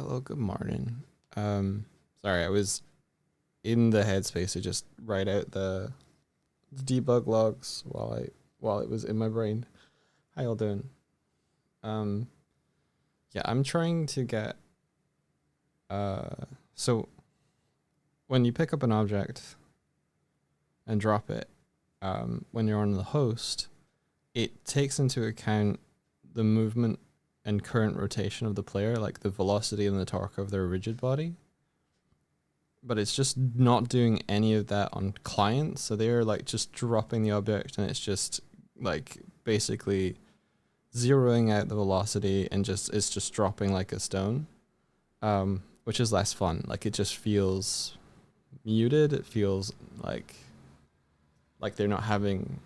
Hello, good morning. Sorry, I was in the headspace to just write out the debug logs while it was in my brain. How y'all doing? Um, yeah, I'm trying to get so when you pick up an object and drop it, when you're on the host, it takes into account the movement and current rotation of the player, like the velocity and the torque of their rigid body. But it's just not doing any of that on clients. So they're like just dropping the object and it's just like basically zeroing out the velocity and it's just dropping like a stone, which is less fun. Like it just feels muted. It feels like they're not having.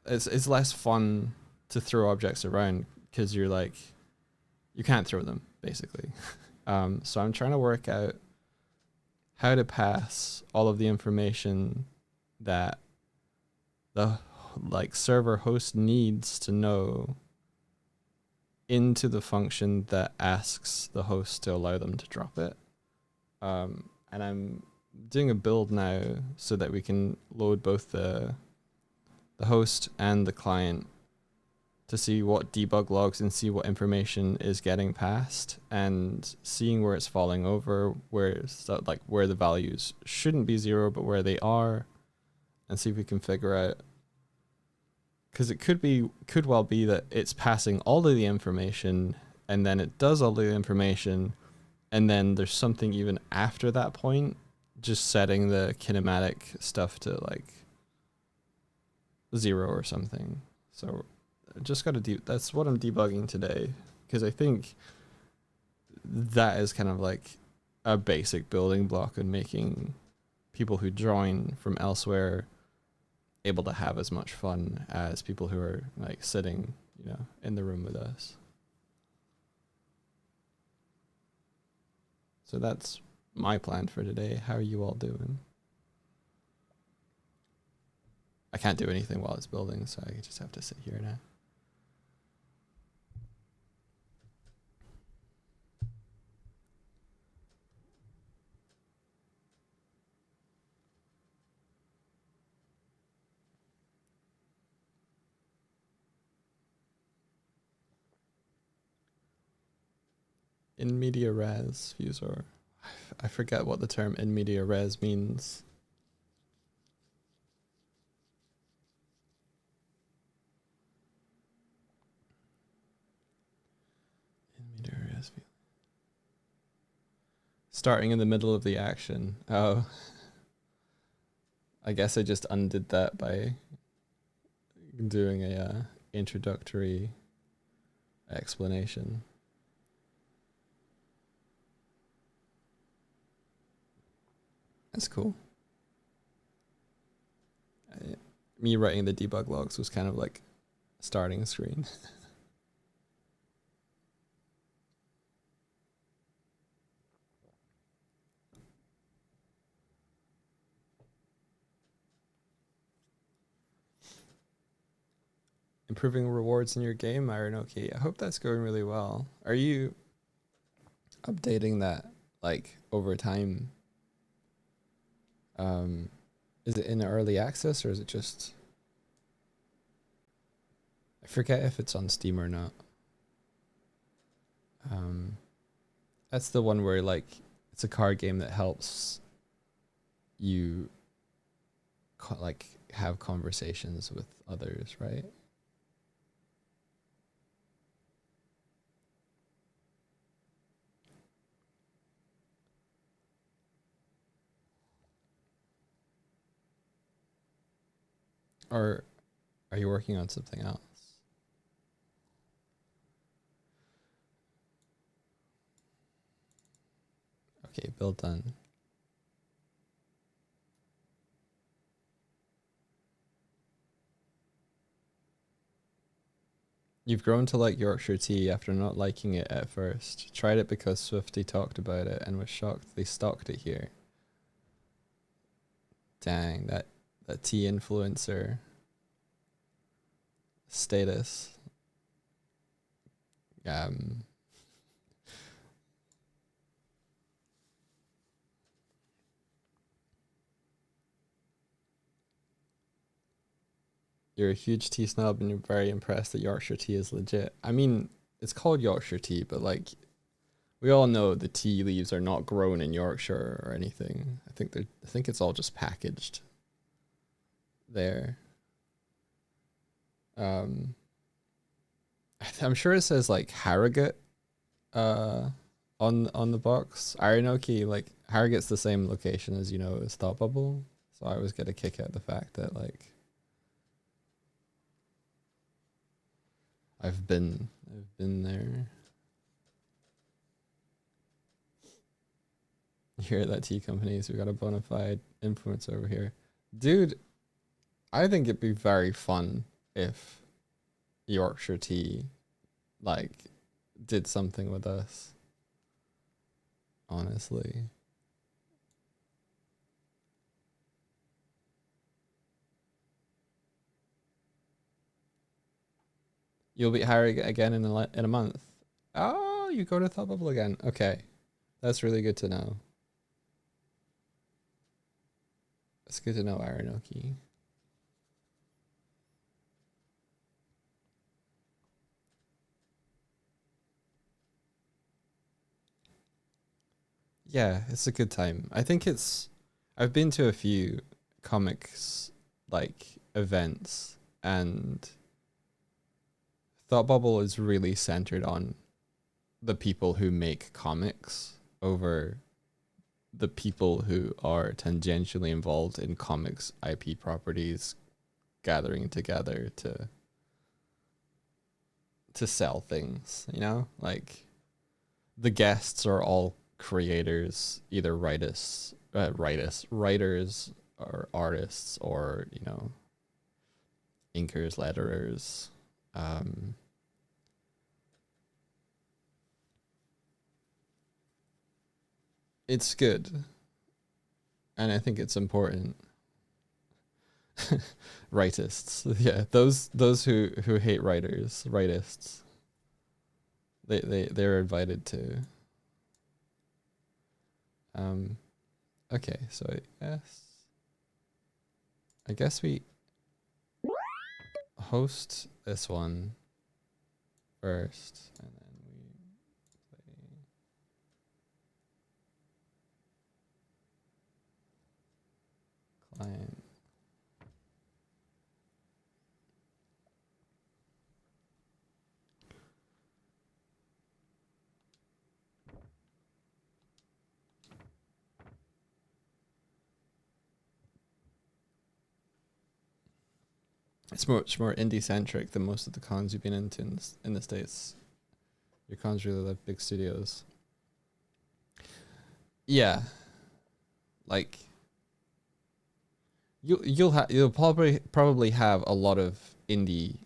It's less fun to throw objects around because you can't throw them basically. So I'm trying to work out how to pass all of the information that the server host needs to know into the function that asks the host to allow them to drop it. And I'm doing a build now so that we can load both the host and the client to see what debug logs and see what information is getting passed and seeing where it's falling over, where the values shouldn't be zero, but where they are, and see if we can figure out, because it could well be that it's passing all of the information and then it does all the information and then there's something even after that point, just setting the kinematic stuff to like 0 or something. So just got to that's what I'm debugging today, because I think that is kind of like a basic building block in making people who join from elsewhere able to have as much fun as people who are like sitting, in the room with us. So that's my plan for today. How are you all doing? I can't do anything while it's building, so I just have to sit here now. In media res, Fusor. I forget what the term in media res means. In media res. Starting in the middle of the action. Oh. I guess I just undid that by doing a introductory explanation. That's cool. Me writing the debug logs was kind of like a starting screen. Improving rewards in your game, Iron. Okay, I hope that's going really well. Are you updating that like over time? Is it in early access or is it just? I forget if it's on Steam or not. That's the one where like it's a card game that helps you like have conversations with others, right? Or are you working on something else? Okay, build done. You've grown to like Yorkshire tea after not liking it at first. Tried it because Swifty talked about it and was shocked they stocked it here. Dang, that tea influencer status. you're a huge tea snob and you're very impressed that Yorkshire tea is legit. I mean, it's called Yorkshire tea, but like we all know the tea leaves are not grown in Yorkshire or anything. I think it's all just packaged there. Um, I'm sure it says like Harrogate on the box. Aranoki, like Harrogate's the same location as as Thought Bubble. So I always get a kick out of the fact that like I've been there. You hear that, tea companies? We got a bona fide influence over here. Dude, I think it'd be very fun if Yorkshire tea like did something with us. Honestly. You'll be hiring again in a month. Oh, you go to Thought Bubble again. Okay. That's really good to know. It's good to know, Aranoki. Yeah, it's a good time. I've been to a few comics like events, and Thought Bubble is really centered on the people who make comics over the people who are tangentially involved in comics IP properties gathering together to sell things, Like the guests are all creators, either writers or artists or, inkers, letterers. Um, it's good, and I think it's important. Rightists, yeah, those who hate rightists. They're invited to. Um, okay, so I guess we host this one first, and then we play client. It's much more indie centric than most of the cons you've been into in the States. Your cons really love big studios. Yeah, like you'll probably have a lot of indie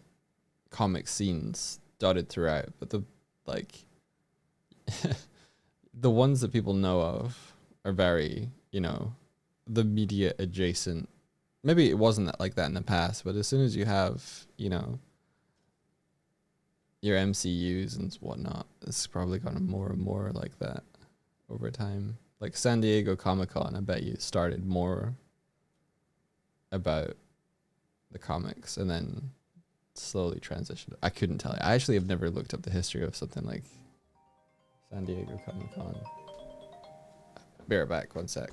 comic scenes dotted throughout, but the like the ones that people know of are very, the media adjacent. Maybe it wasn't like that in the past, but as soon as you have, your MCUs and whatnot, it's probably gotten more and more like that over time. Like San Diego Comic-Con, I bet you started more about the comics and then slowly transitioned. I couldn't tell you. I actually have never looked up the history of something like San Diego Comic-Con. Be right back, one sec.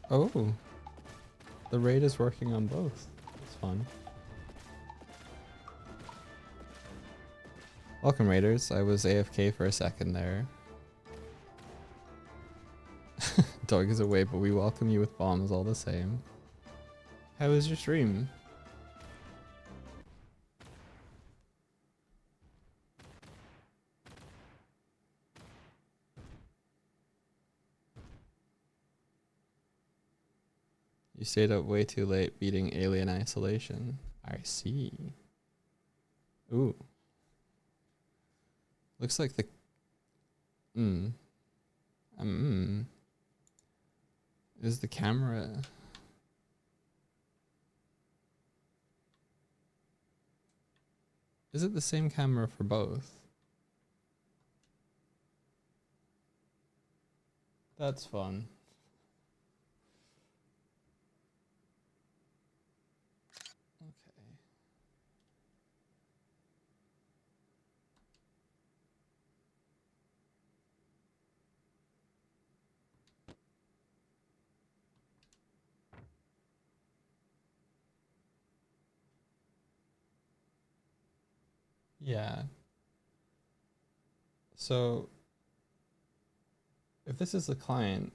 Oh, the raid is working on both. That's fun. Welcome, raiders. I was AFK for a second there. Dog is away, but we welcome you with bombs all the same. How was your stream? You stayed up way too late beating Alien Isolation. I see. Ooh. Looks like the... Is the camera... Is it the same camera for both? That's fun. Okay. Yeah. So if this is the client,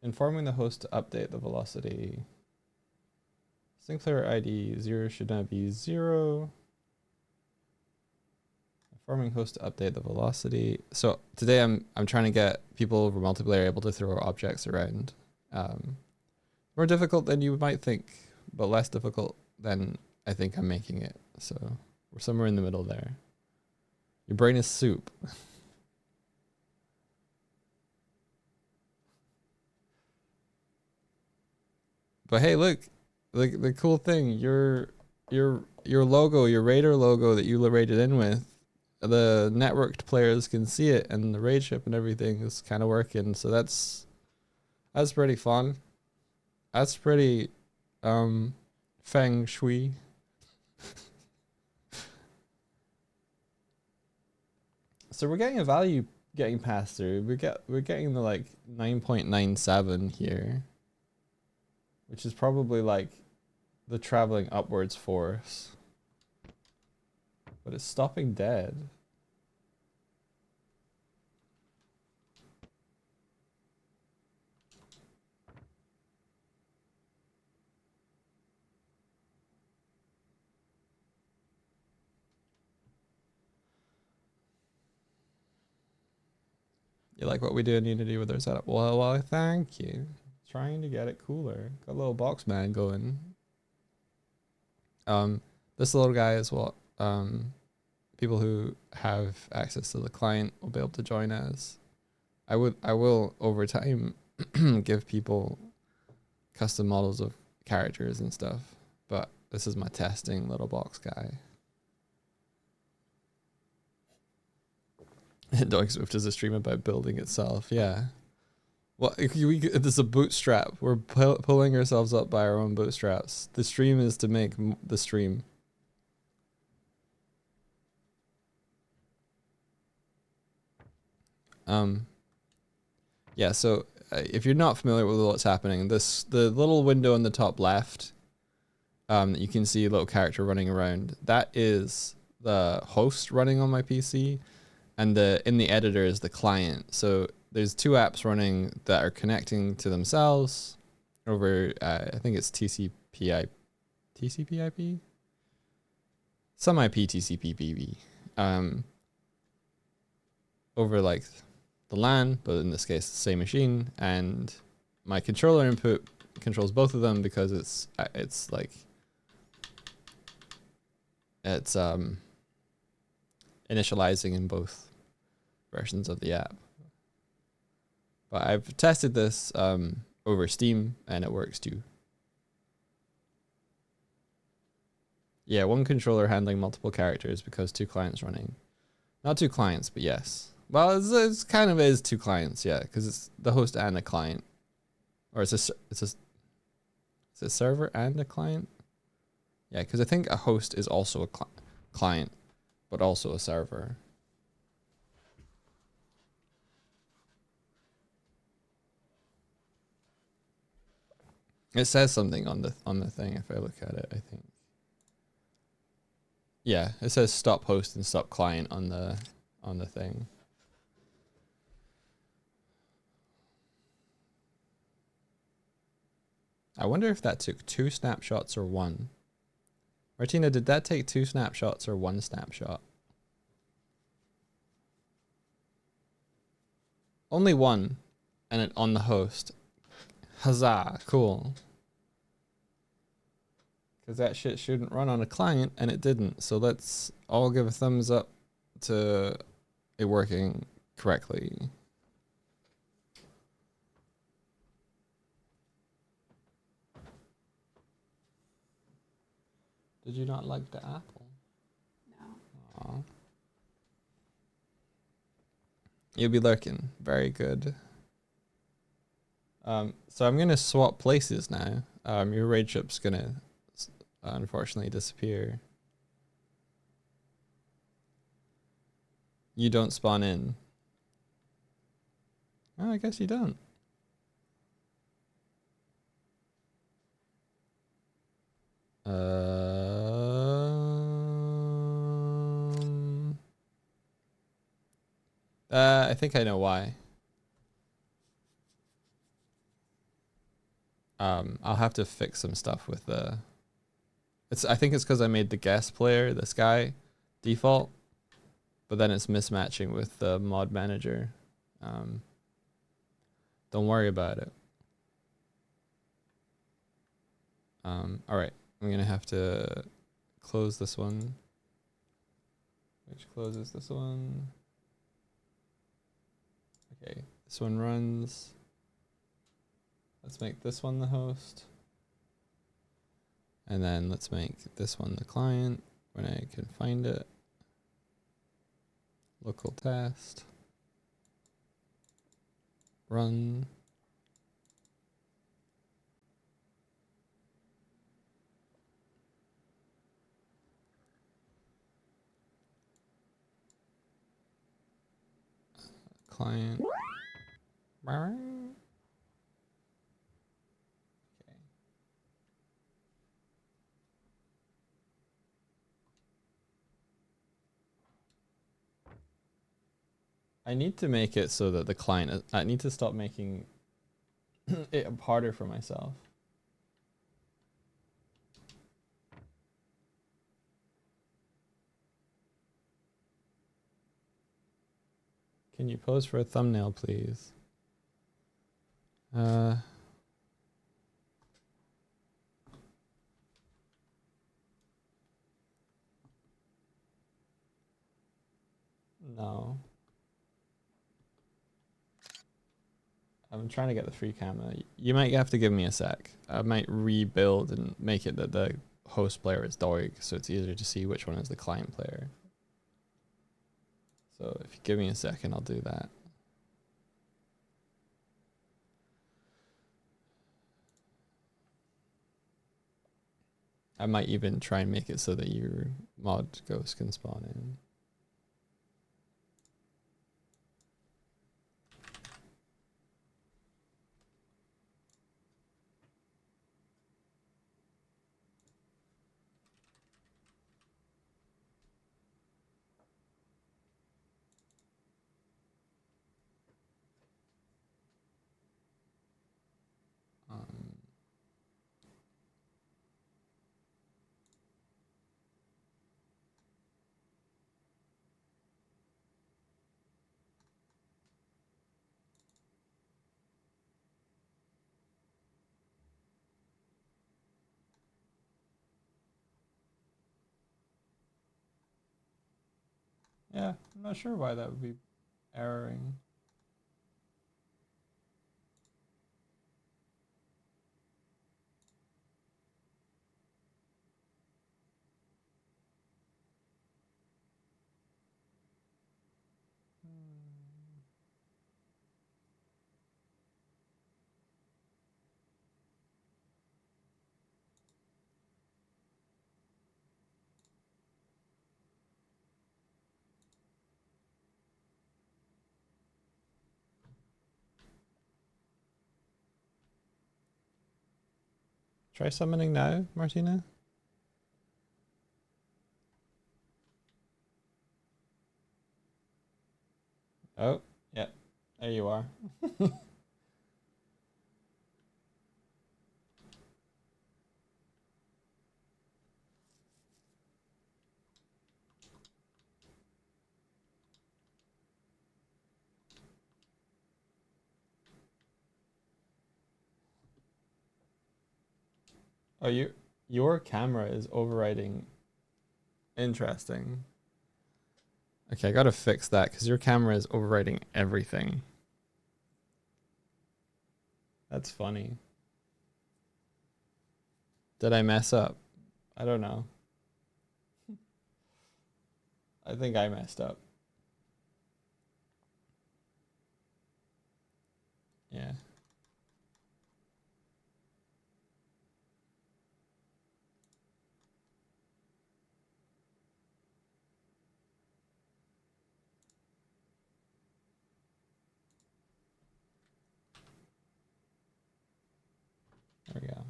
informing the host to update the velocity. Sinclair ID 0 should now be 0. Informing host to update the velocity. So today I'm trying to get people over multiplayer able to throw objects around. More difficult than you might think, but less difficult than I think I'm making it. So we're somewhere in the middle there. Your brain is soup. But hey, look, the cool thing, your logo, your Raider logo that you raided in with, the networked players can see it, and the raid ship and everything is kind of working. So that's pretty fun. That's pretty feng shui. So we're getting a value getting passed through. We're getting the like 9.97 here, which is probably like the traveling upwards force. But it's stopping dead. You like what we do in Unity with our setup? Well, thank you. Trying to get it cooler. Got a little box man going. This little guy is what people who have access to the client will be able to join as. I will over time give people custom models of characters and stuff, but this is my testing little box guy. Dog Swift is a stream about building itself. Yeah. Well, this is a bootstrap. We're pulling ourselves up by our own bootstraps. The stream is to make the stream. Yeah, so if you're not familiar with what's happening, the little window in the top left, you can see a little character running around. That is the host running on my PC, and in the editor is the client. So there's two apps running that are connecting to themselves over, I think it's TCP/IP, some IP TCP/IP, over like the LAN, but in this case, the same machine. And my controller input controls both of them because it's initializing in both versions of the app. But I've tested this over Steam, and it works too. Yeah, one controller handling multiple characters because two clients running. Not two clients, but yes. Well, it's kind of is two clients, yeah, because it's the host and a client, or it's a server and a client. Yeah, because I think a host is also a client, but also a server. It says something on the thing if I look at it, I think. Yeah, it says stop host and stop client on the thing. I wonder if that took 2 snapshots or 1. Martina, did that take 2 snapshots or 1 snapshot? Only 1, and it on the host. Huzzah, cool. Because that shit shouldn't run on a client, and it didn't. So let's all give a thumbs up to it working correctly. Did you not like the apple? No. Aww. You'll be lurking. Very good. So I'm gonna swap places now. Your raid ship's gonna unfortunately disappear. You don't spawn in. Oh, I guess you don't. I think I know why. I'll have to fix some stuff with the. I think it's because I made the guest player this guy default, but then it's mismatching with the mod manager. Don't worry about it. All right, I'm gonna have to close this one. Which closes this one. Okay, this one runs. Let's make this one the host. And then let's make this one the client when I can find it. Local test. Run. Client. Okay. I need to make it so that the client, I need to stop making it harder for myself. Can you pose for a thumbnail, please? No. I'm trying to get the free camera. You might have to give me a sec. I might rebuild and make it that the host player is Doig, so it's easier to see which one is the client player. So if you give me a second, I'll do that. I might even try and make it so that your mod ghost can spawn in. Yeah, I'm not sure why that would be erroring. Try summoning now, Martina. Oh, yeah. There you are. Oh, your camera is overriding. Interesting. Okay, I gotta fix that because your camera is overriding everything. That's funny. Did I mess up? I don't know. I think I messed up. Yeah. There we go.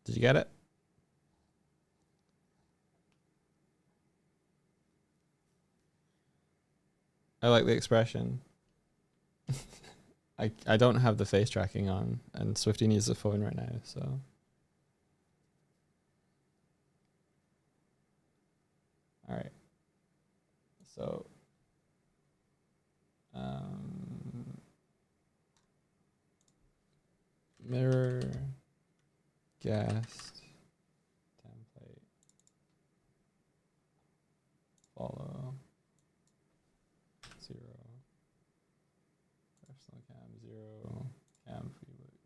Did you get it? I like the expression. I don't have the face tracking on, and Swifty needs the phone right now, so. All right. So, mirror guest template follow 0 personal cam 0 cam freebook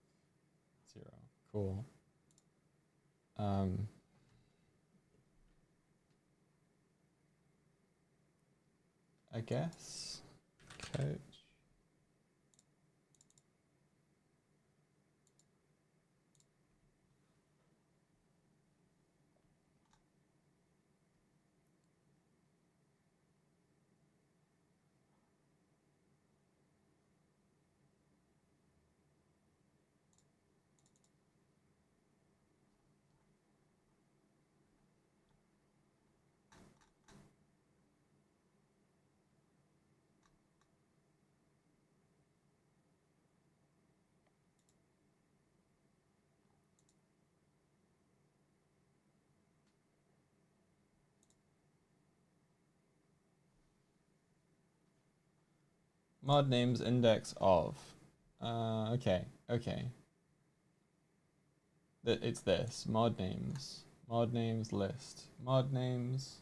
0. Cool. I guess couch. Mod names index of. Okay. It's this mod names list mod names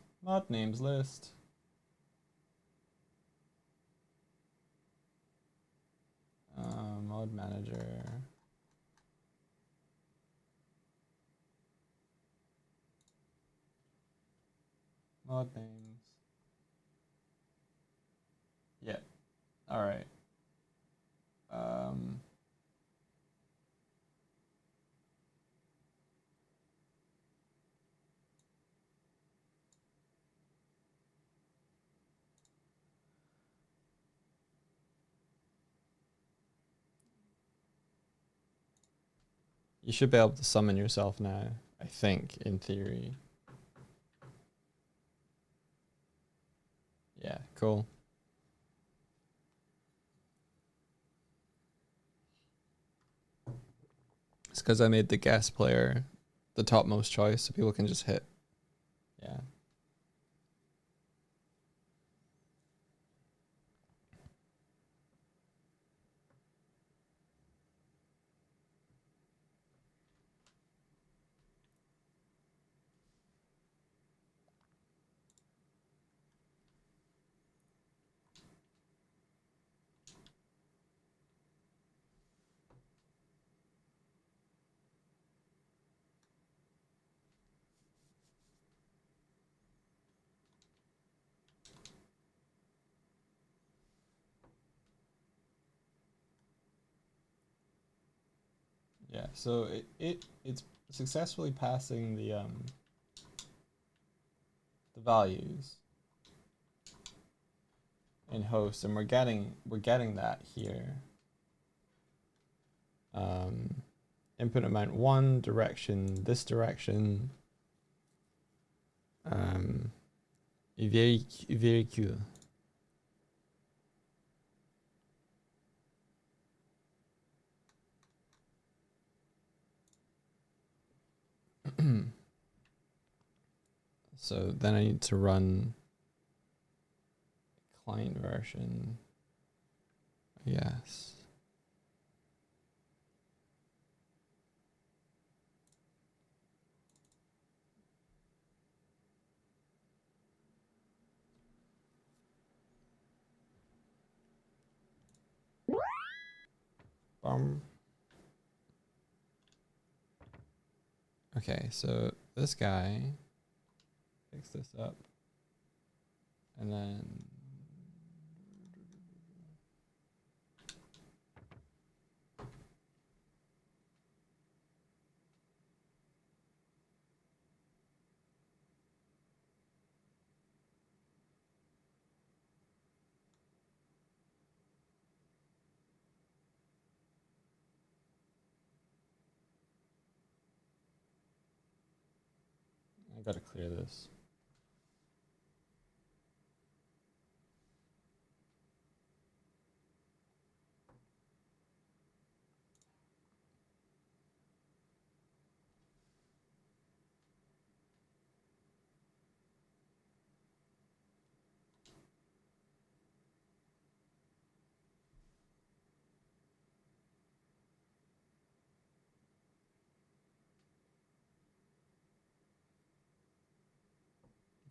list. Mod manager. Mod names. Yeah. All right. You should be able to summon yourself now, I think, in theory. Yeah, cool. It's because I made the guest player the topmost choice, so people can just hit. Yeah. Yeah, so it's successfully passing the the values in host, and we're getting that here. Input amount 1, direction, this direction. Very cool. So then I need to run client version. Yes. Okay, so this guy picks this up, and then I gotta clear this.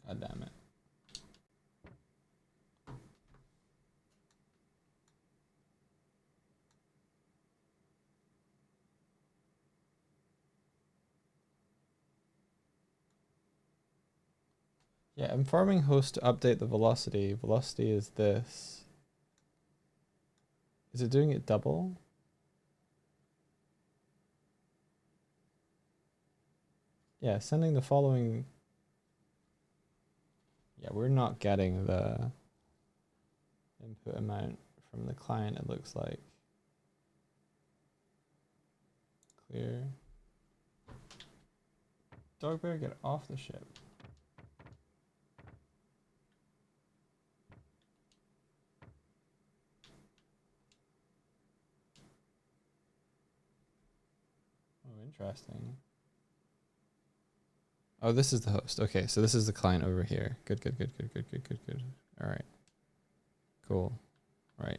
God damn it. Yeah, informing host to update the velocity. Velocity is this. Is it doing it double? Yeah, sending the following. Yeah, we're not getting the input amount from the client, it looks like. Clear. Dog bear, get off the ship. Oh, interesting. Oh, this is the host. Okay, so this is the client over here. Good. All right. Cool. Right.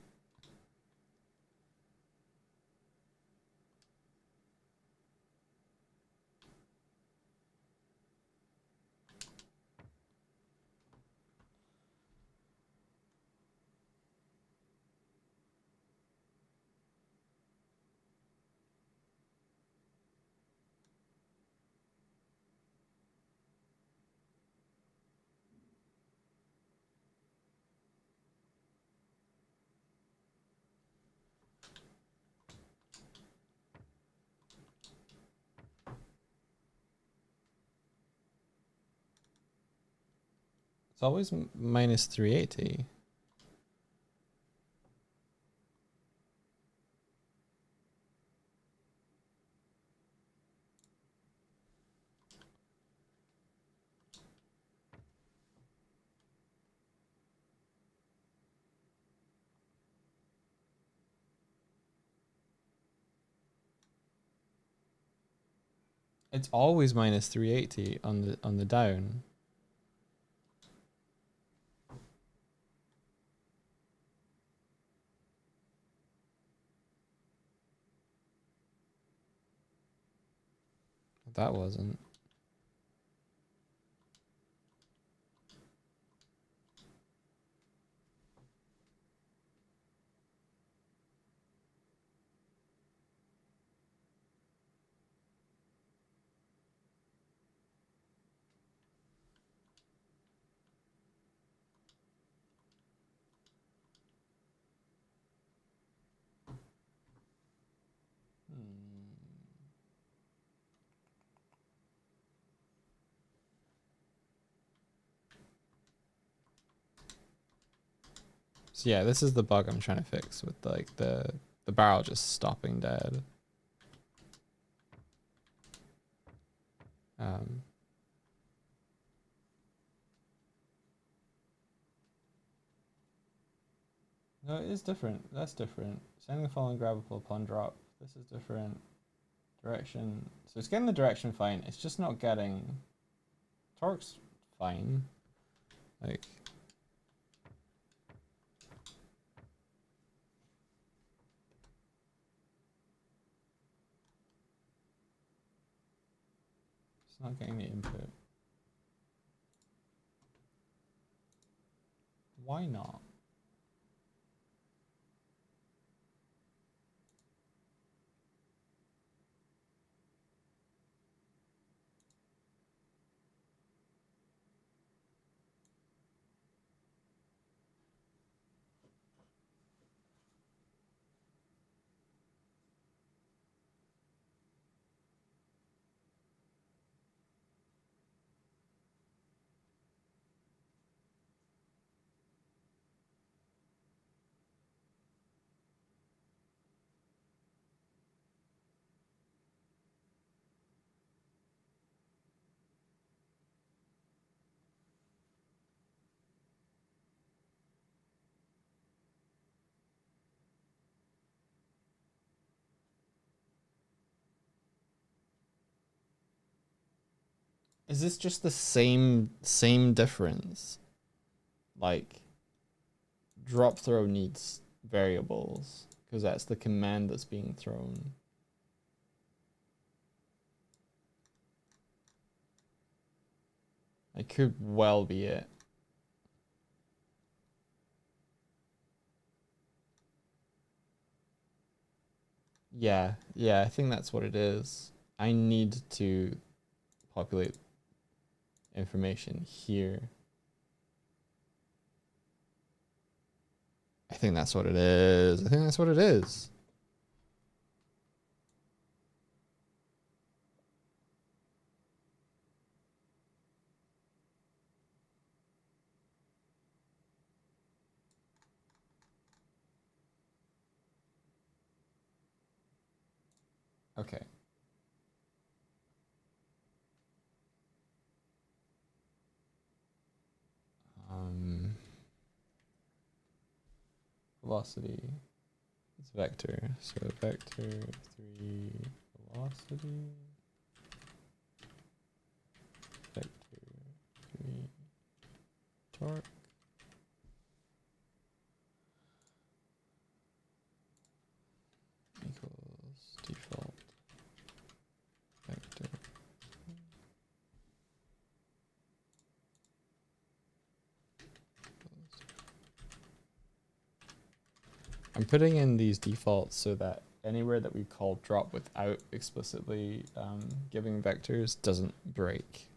It's always minus 380. It's always minus 380 on the down. That wasn't. So yeah, this is the bug I'm trying to fix with like the barrel just stopping dead. No, it is different. That's different. Sending the following grabbable upon drop. This is different. Direction. So it's getting the direction fine. It's just not getting torque's fine. Like it's not getting the input. Why not? Is this just the same difference? Like drop throw needs variables because that's the command that's being thrown. It could well be it. Yeah, I think that's what it is. I need to populate information here. I think that's what it is. I think that's what it is. Okay. Velocity. It's vector. So vector 3 velocity. Vector 3 torque. Equals default vector. I'm putting in these defaults so that anywhere that we call drop without explicitly giving vectors doesn't break.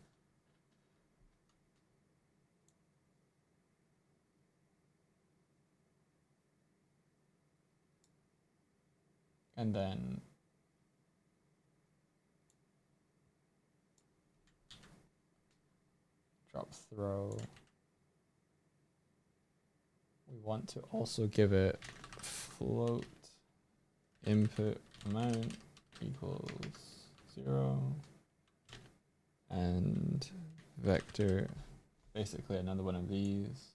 And then drop throw. We want to also give it float input amount equals 0 and vector, basically another one of these.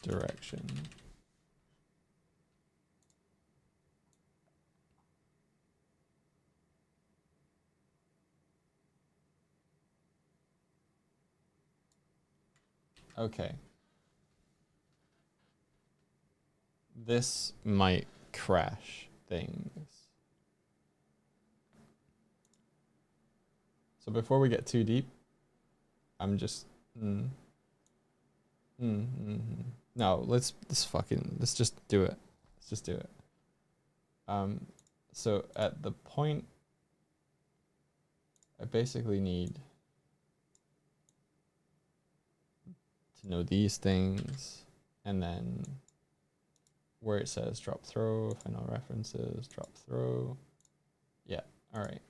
Direction. Okay. This might crash things. So before we get too deep, I'm just no, let's just do it. Let's just do it. So at the point, I basically need to know these things, and then where it says drop throw, final references, drop throw. Yeah, all right.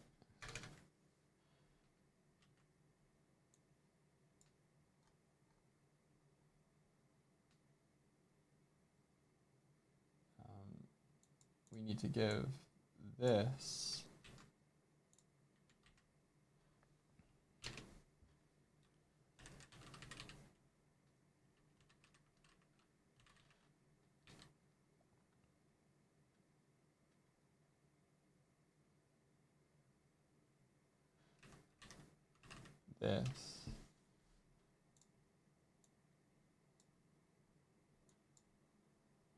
we need to give this this. This.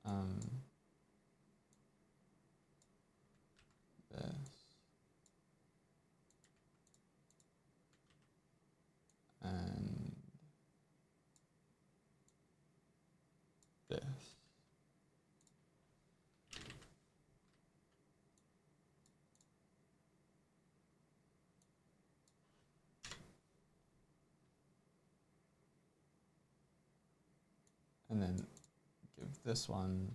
And this. And then give this one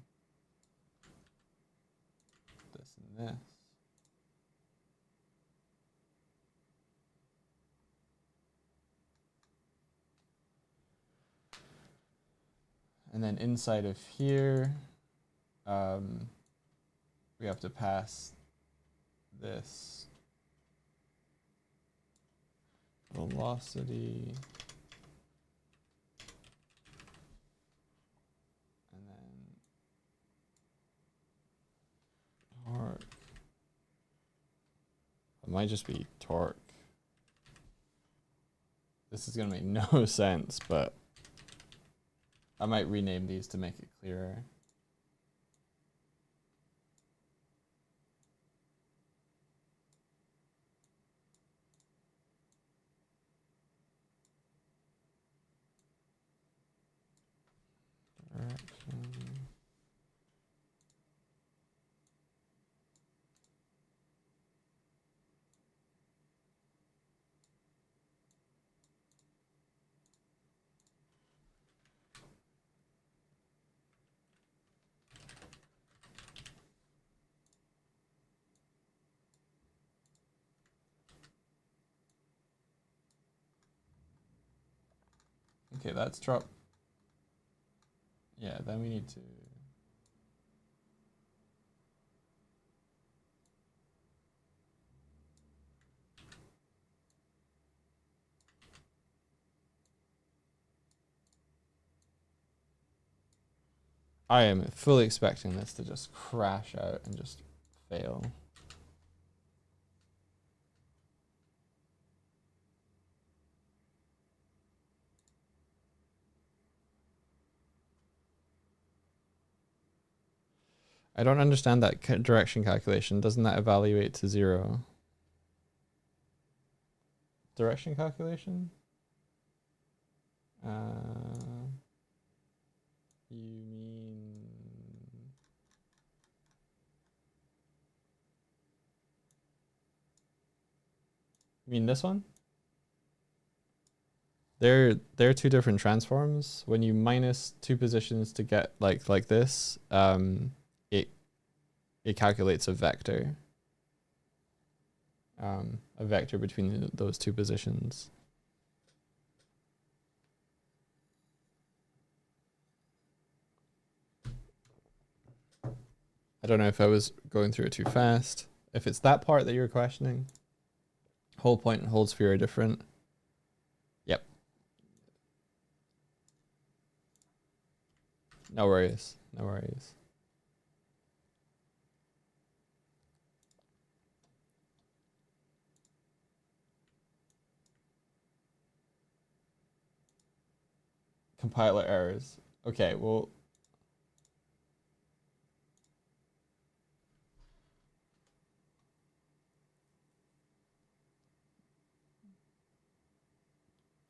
this and this. And then inside of here, we have to pass this velocity. And then torque. It might just be torque. This is going to make no sense, but I might rename these to make it clearer. Direction. Okay, that's drop. Yeah, then we need to I am fully expecting this to just crash out and just fail. I don't understand that direction calculation. Doesn't that evaluate to 0? Direction calculation? You mean... You mean this one? They're two different transforms. When you minus 2 positions to get like this, it calculates a vector. A vector between those 2 positions. I don't know if I was going through it too fast. If it's that part that you're questioning, whole point and whole sphere are different. Yep. No worries. No worries. Compiler errors. Okay, well...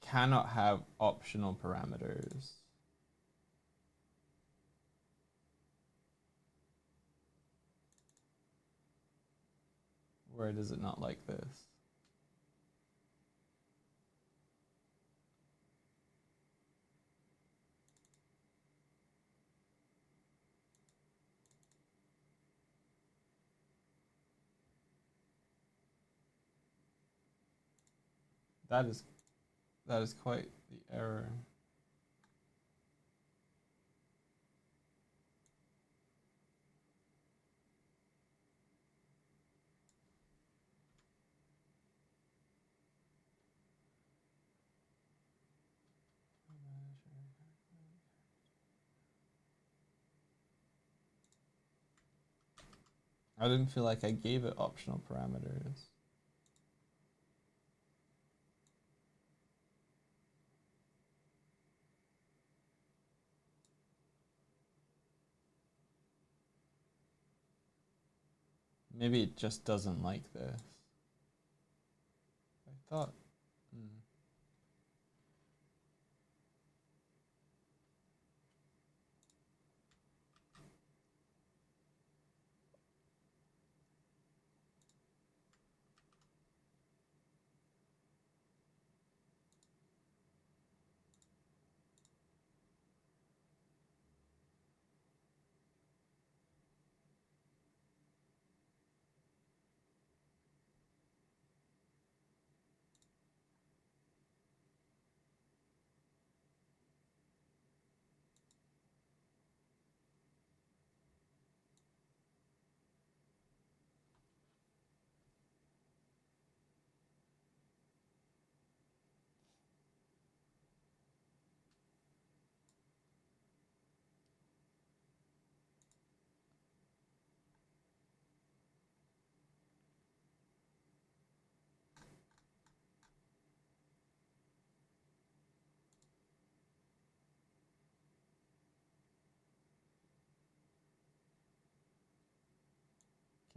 Cannot have optional parameters. Where does it not like this? That is quite the error. I didn't feel like I gave it optional parameters. Maybe it just doesn't like this. I thought.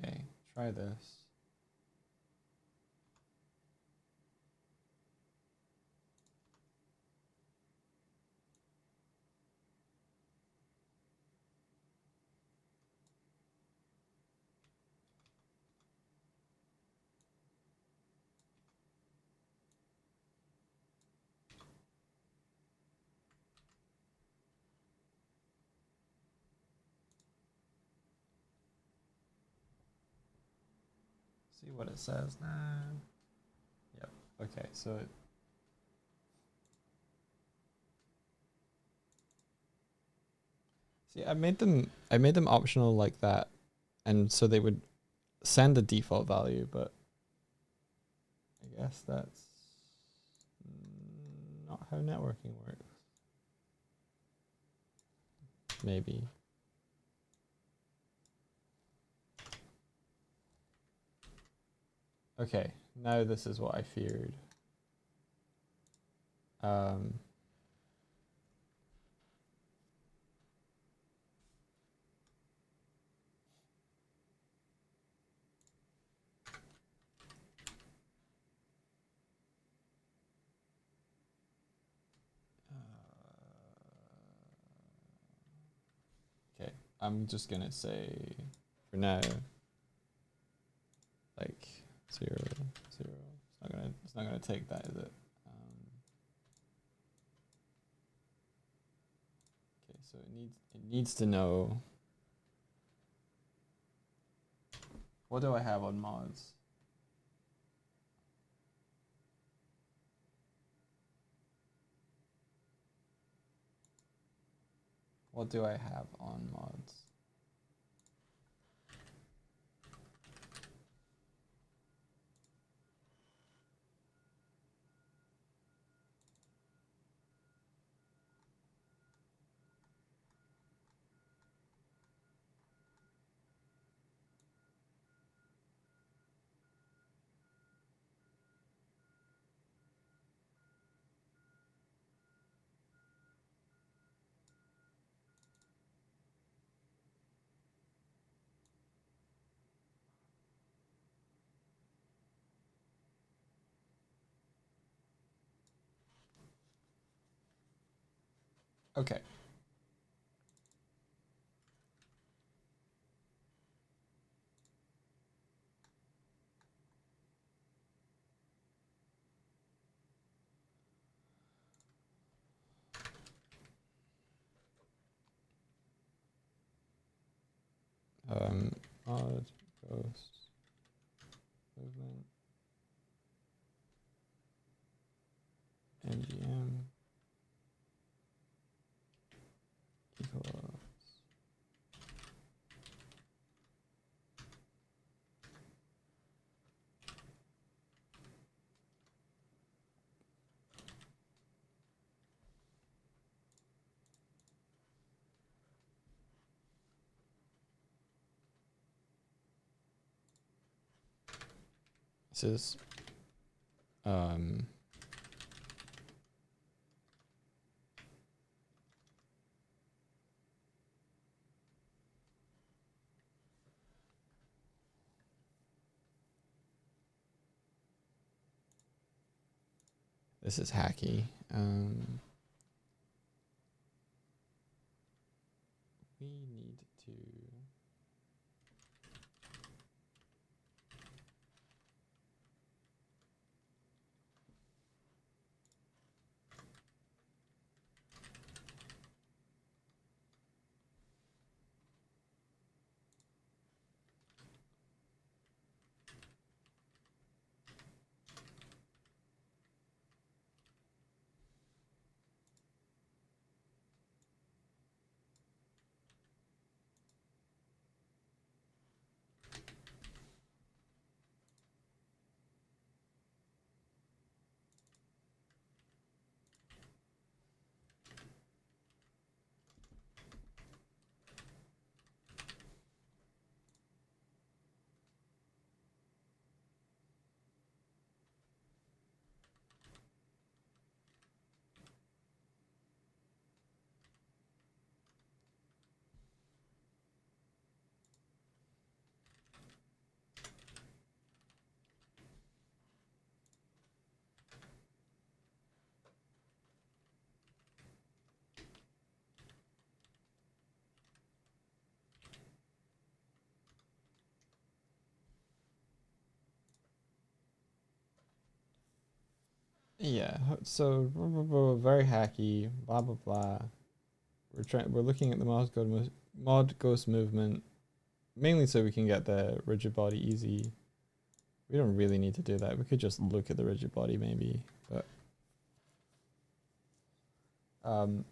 Okay, try this. See what it says now. Yep. Okay, so it. See, I made them optional like that, and so they would send the default value, but I guess that's not how networking works. Maybe. Okay, now this is what I feared. Okay, I'm just gonna say for now, like 0, 0. It's not gonna take that, is it? Okay, so it needs to know. What do I have on mods? What do I have on mods? Okay. Mod ghost movement ngm equals. This is um, this is hacky. We need to. Yeah, so very hacky, blah blah blah. We're looking at the mod ghost movement mainly so we can get the rigid body easy. We don't really need to do that. We could just look at the rigid body maybe, but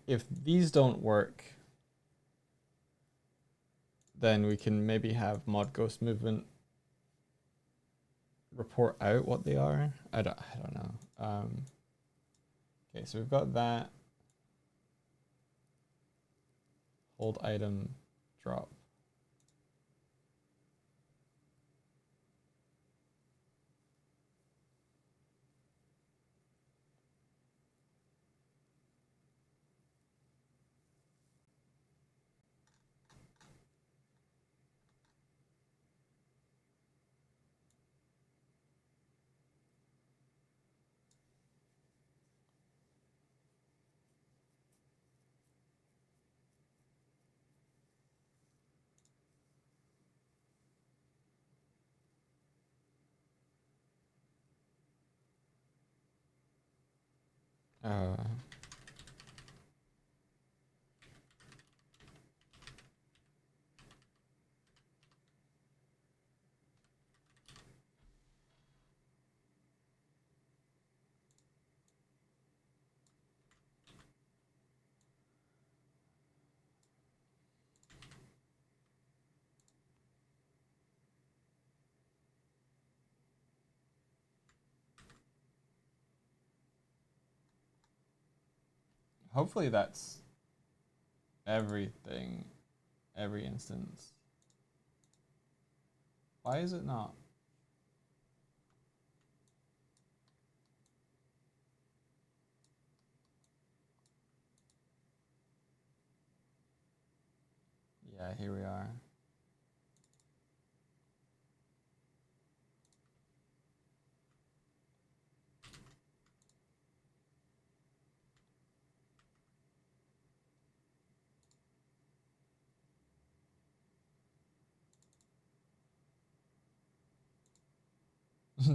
if these don't work, then we can maybe have mod ghost movement report out what they are. I don't know. Okay, so we've got that. Hold item, drop. Uh, hopefully that's everything, every instance. Why is it not? Yeah, here we are.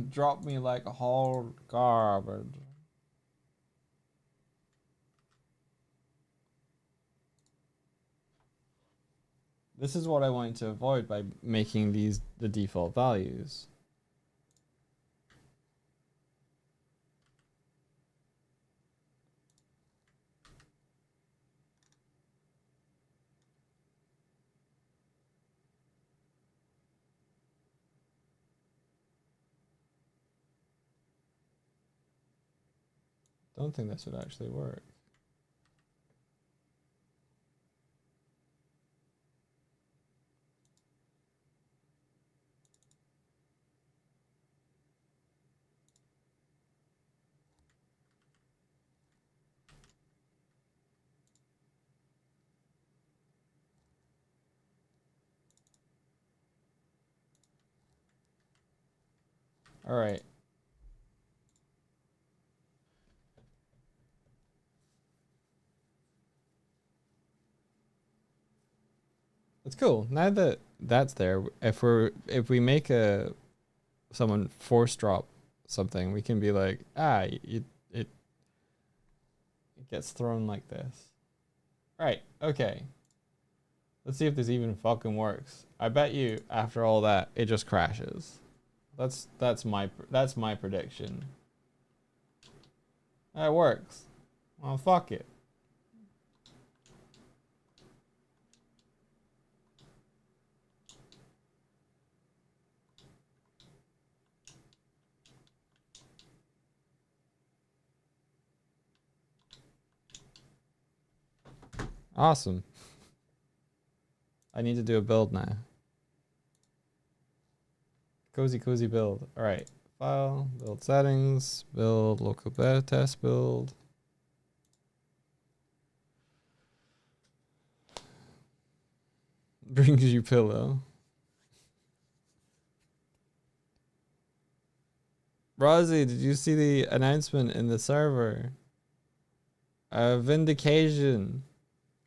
Drop me like a whole garbage. This is what I wanted to avoid by making these the default values. Don't think this would actually work. All right. It's cool. Now that that's there, if we make someone force drop something, we can be like, it gets thrown like this. Right. Okay. Let's see if this even fucking works. I bet you after all that it just crashes. That's my prediction. That works. Well, fuck it. Awesome. I need to do a build now. Cozy build. All right. File, build settings, build local beta test build. Brings you pillow. Rosie, did you see the announcement in the server? Vindication.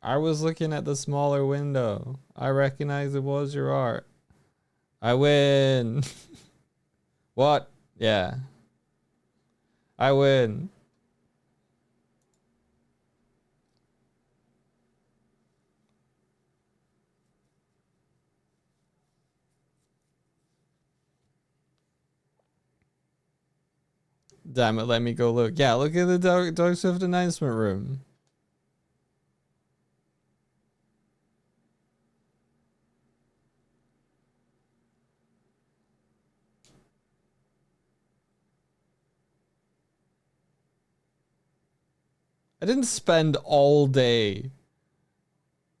I was looking at the smaller window. I recognize it was your art. I win. What? Yeah. I win. Damn it, let me go look. Yeah, look at the Dark Swift announcement room. I didn't spend all day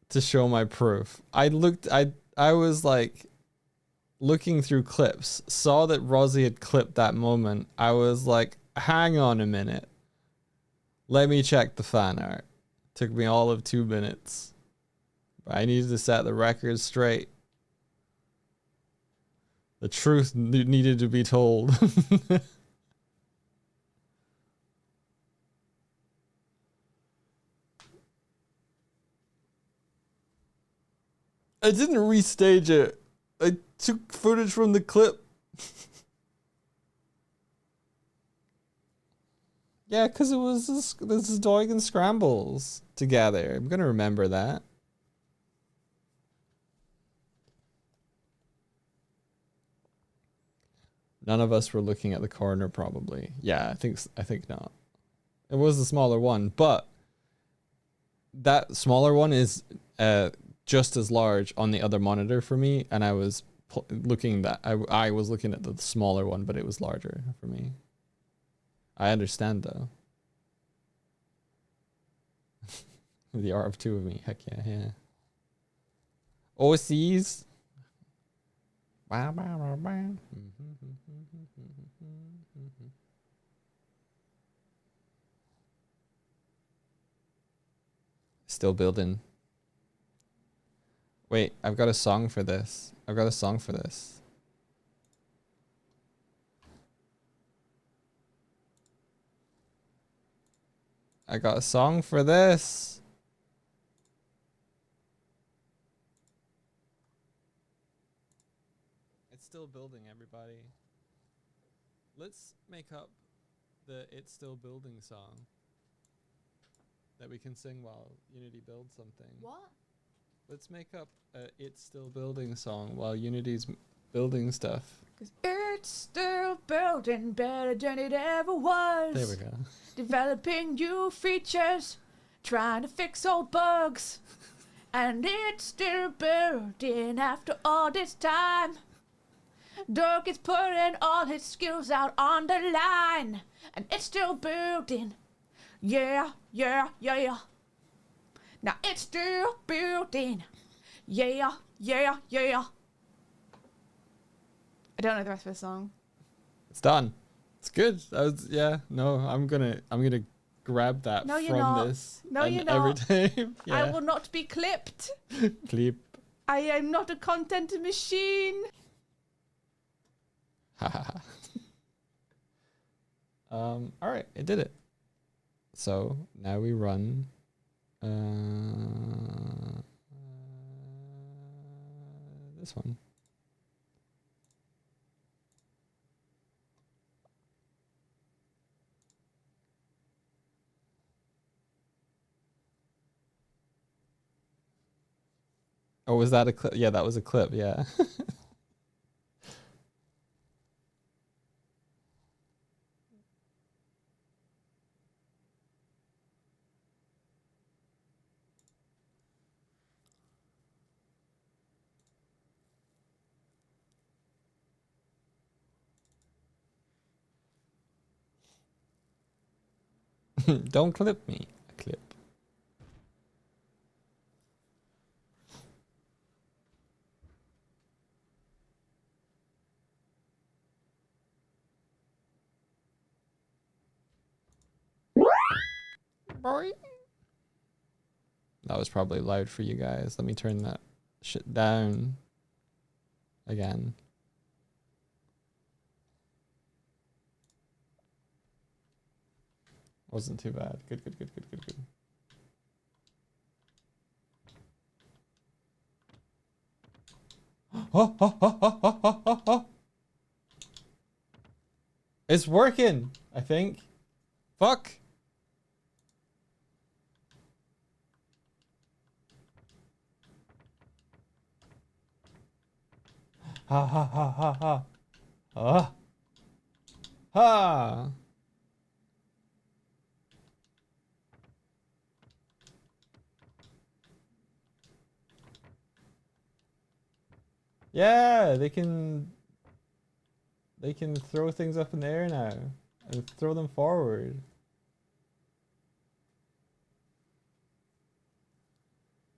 to show my proof. I was like looking through clips, saw that Rosie had clipped that moment. I was like, hang on a minute. Let me check the fan art. Took me all of 2 minutes. But I needed to set the record straight. The truth needed to be told. I didn't restage it. I took footage from the clip. Yeah, because it was this is Doig and Scrambles together. I'm gonna remember that. None of us were looking at the corner, probably. Yeah, I think not. It was the smaller one, but that smaller one is just as large on the other monitor for me, and I was looking I was looking at the smaller one, but it was larger for me. I understand though. The art of 2 of me. Heck yeah, yeah. OCs. Still building. Wait, I've got a song for this. I got a song for this. It's still building, everybody. Let's make up the It's Still Building song that we can sing while Unity builds something. What? Let's make up a It's Still Building song while Unity's building stuff. 'Cause it's still building better than it ever was. There we go. Developing new features, trying to fix old bugs. And it's still building after all this time. Doug is putting all his skills out on the line. And it's still building. Yeah, yeah, yeah. Now it's still building. Yeah, yeah, yeah. I don't know the rest of the song. It's done. It's good. I'm gonna grab that from this. No, you're not. Every time. Yeah. I will not be clipped. Clip. I am not a content machine. Ha ha ha. All right, it did it. So now we run this one. Oh, was that a clip? Yeah, that was a clip. Yeah. Don't clip me. Clip. That was probably loud for you guys. Let me turn that shit down again. Wasn't too bad. Good, good, good, good, good, good. Oh. It's working, I think. Fuck. Ha ha ha ha ha. Ah. Ha. Yeah, they can throw things up in the air now and throw them forward.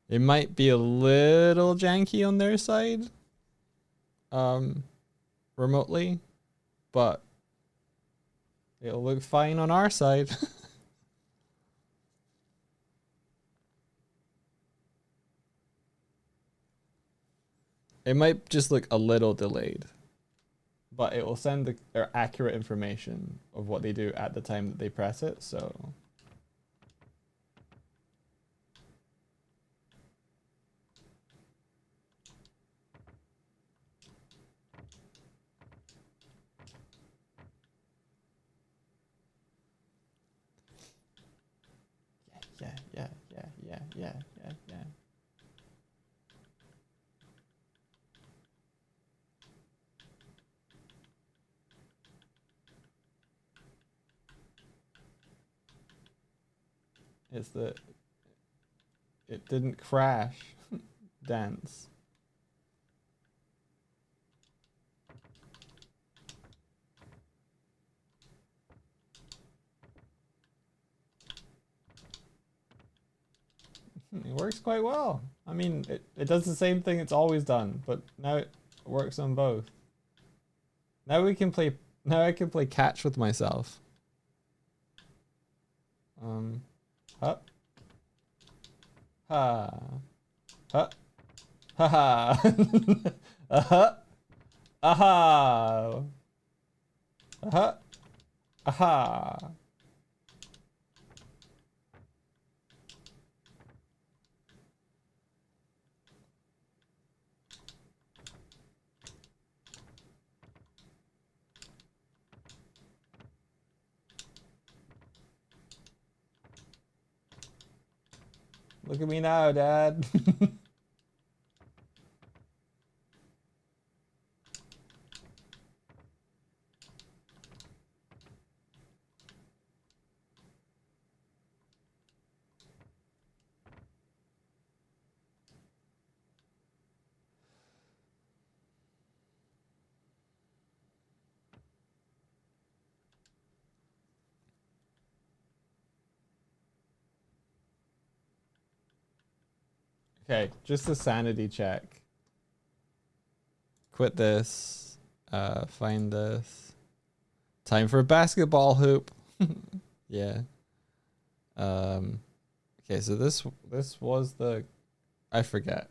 It might be a little janky on their side, remotely, but it'll look fine on our side. It might just look a little delayed, but it will send their accurate information of what they do at the time that they press it, so. Yeah. It's the it didn't crash dance. It works quite well. I mean, it does the same thing it's always done, but now it works on both. Now I can play catch with myself. Huh? Ha. Huh? Ha ha. Uh-huh. Aha. Uh-huh. Aha. Look at me now, Dad. Okay, just a sanity check. Quit this. Find this. Time for a basketball hoop. Yeah. Okay, so this was the I forget.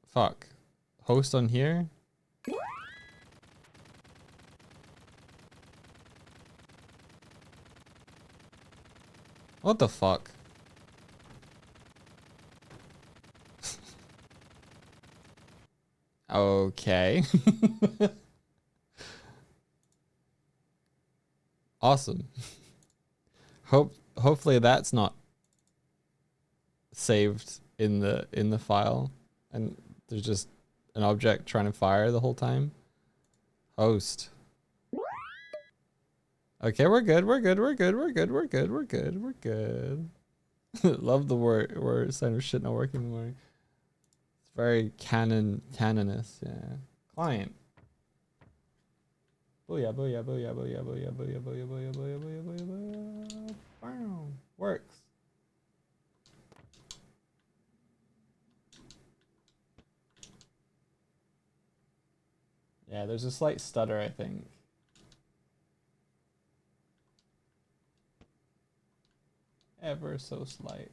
Fuck. Host on here? What the fuck? Okay. Awesome. Hopefully that's not saved in the file and there's just an object trying to fire the whole time. Host. Okay, we're good. We're good. We're good. We're good. We're good. We're good. We're good. Love the word sign of shit not working in the morning. It's very canonous, yeah. Client. Booyah, booyah, booyah, booyah, booyah, booyah, booyah, booyah, booyah, booyah, booyah, booyah. Bam. Works. Yeah, there's a slight stutter, I think. Ever so slight.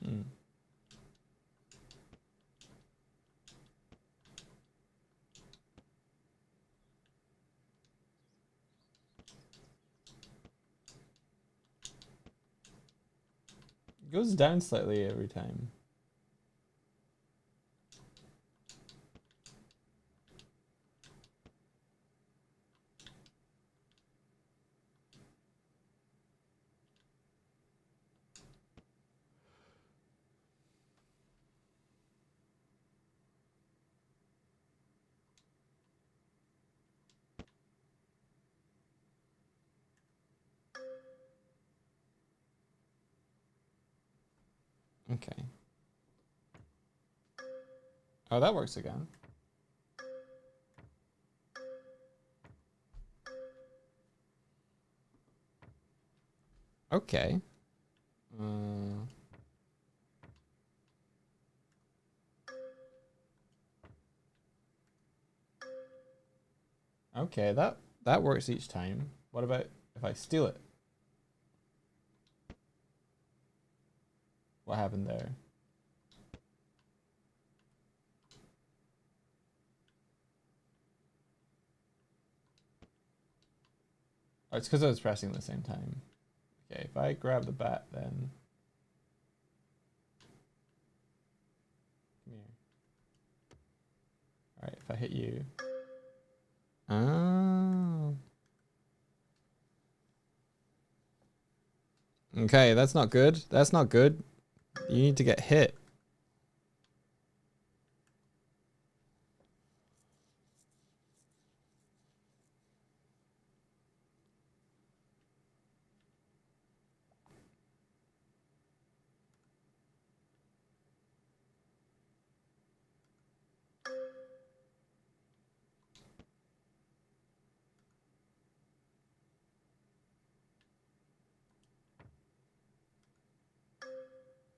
Hmm. It goes down slightly every time. Okay. Oh, that works again. Okay. Okay, that works each time. What about if I steal it? What happened there? Oh, it's because I was pressing at the same time. Okay, if I grab the bat, then come here. All right, if I hit you. Oh. Okay, that's not good. That's not good. You need to get hit.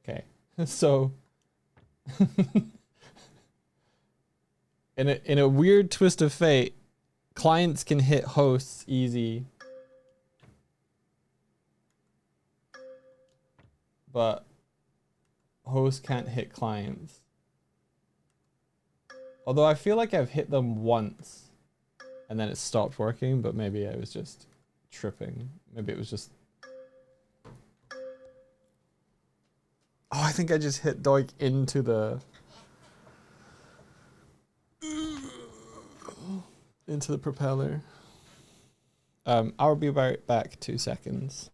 Okay, so in a weird twist of fate, clients can hit hosts easy, but hosts can't hit clients. Although I feel like I've hit them once and then it stopped working, but maybe I was just tripping. Maybe it was just... Oh, I think I just hit Doik into the... into the propeller. I'll be right back 2 seconds.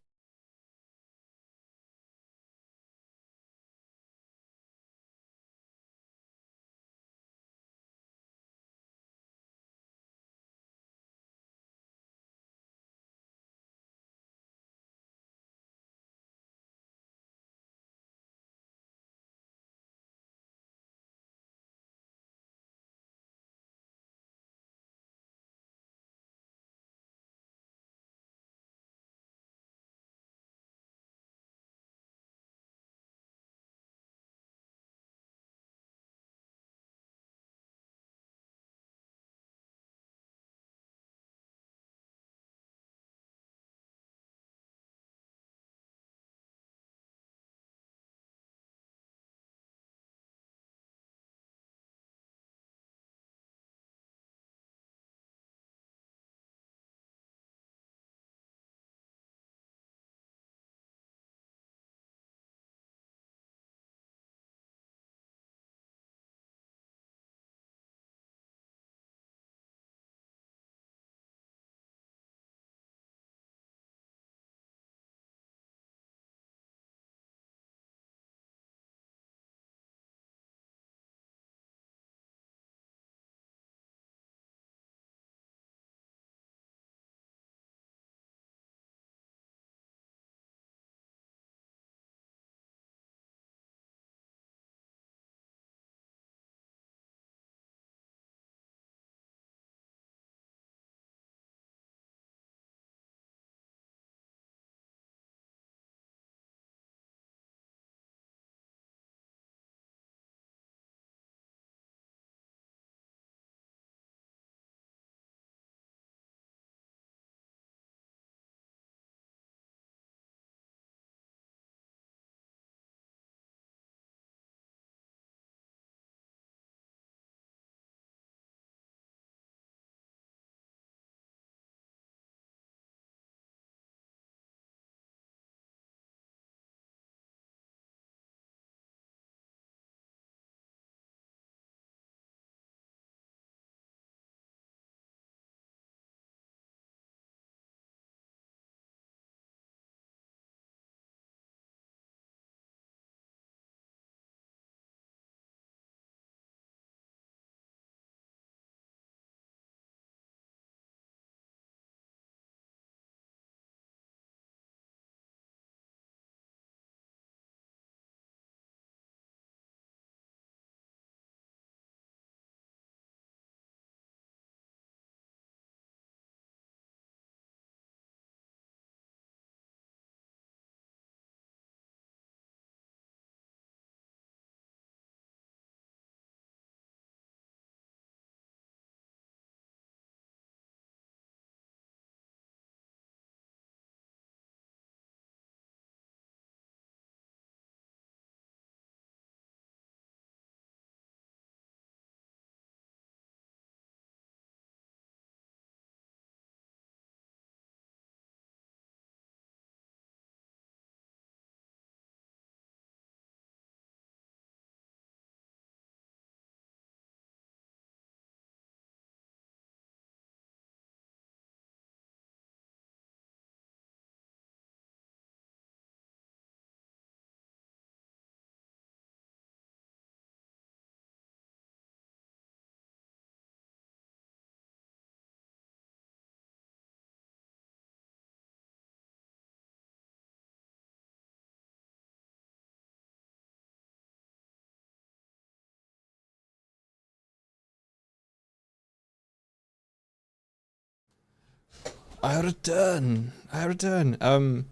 I return. I return. I'm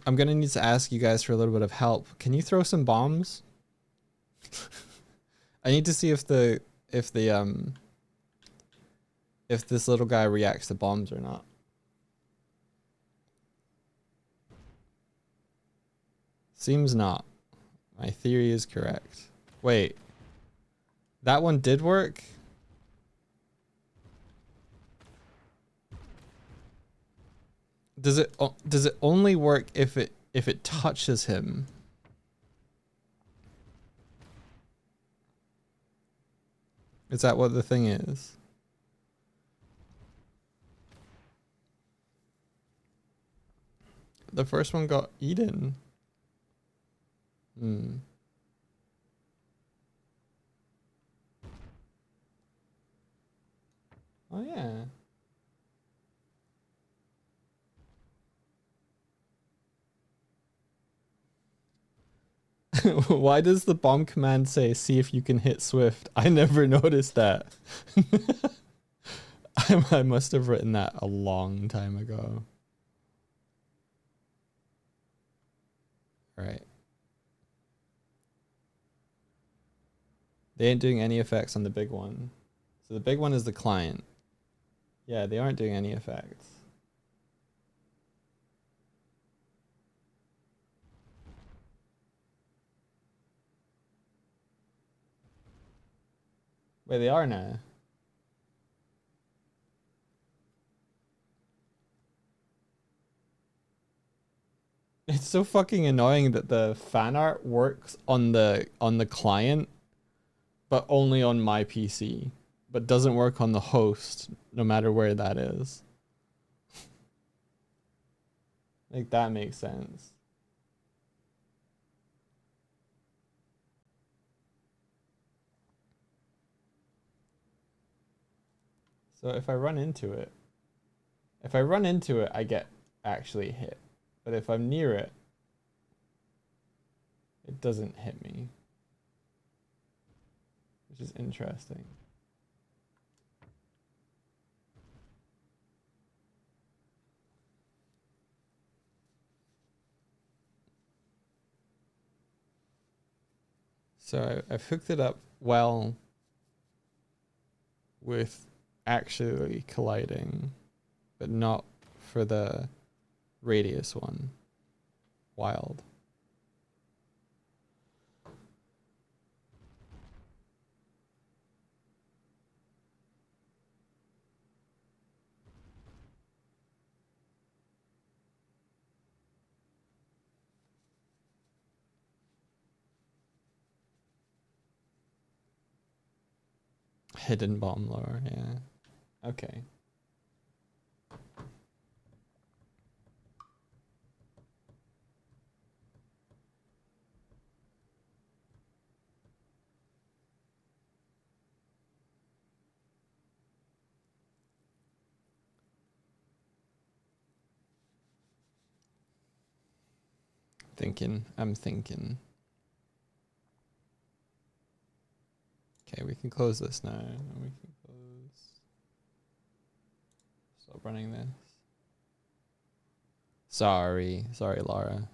gonna need to ask you guys for a little bit of help. Can you throw some bombs? I need to see if if this little guy reacts to bombs or not. Seems not. My theory is correct. Wait. That one did work? Does it only work if it touches him? Is that what the thing is? The first one got eaten. Hmm. Oh yeah. Why does the bomb command say, see if you can hit Swift? I never noticed that. I must have written that a long time ago. Right. They ain't doing any effects on the big one. So the big one is the client. Yeah, they aren't doing any effects. Wait, they are now. It's so fucking annoying that the fan art works on the client, but only on my PC, but doesn't work on the host, no matter where that is. Like, that makes sense. So if I run into it, I get actually hit. But if I'm near it, it doesn't hit me. Which is interesting. So I've hooked it up well with actually colliding, but not for the radius one. Wild. Hidden bomb lore, yeah. Okay. I'm thinking. Okay, we can close this now. We can close. Stop running this. Sorry, Laura.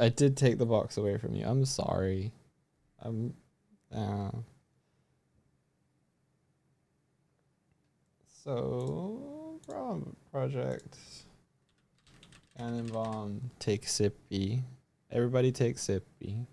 I did take the box away from you. I'm sorry. So, project. Cannon bomb. Take Sippy. Everybody take Sippy.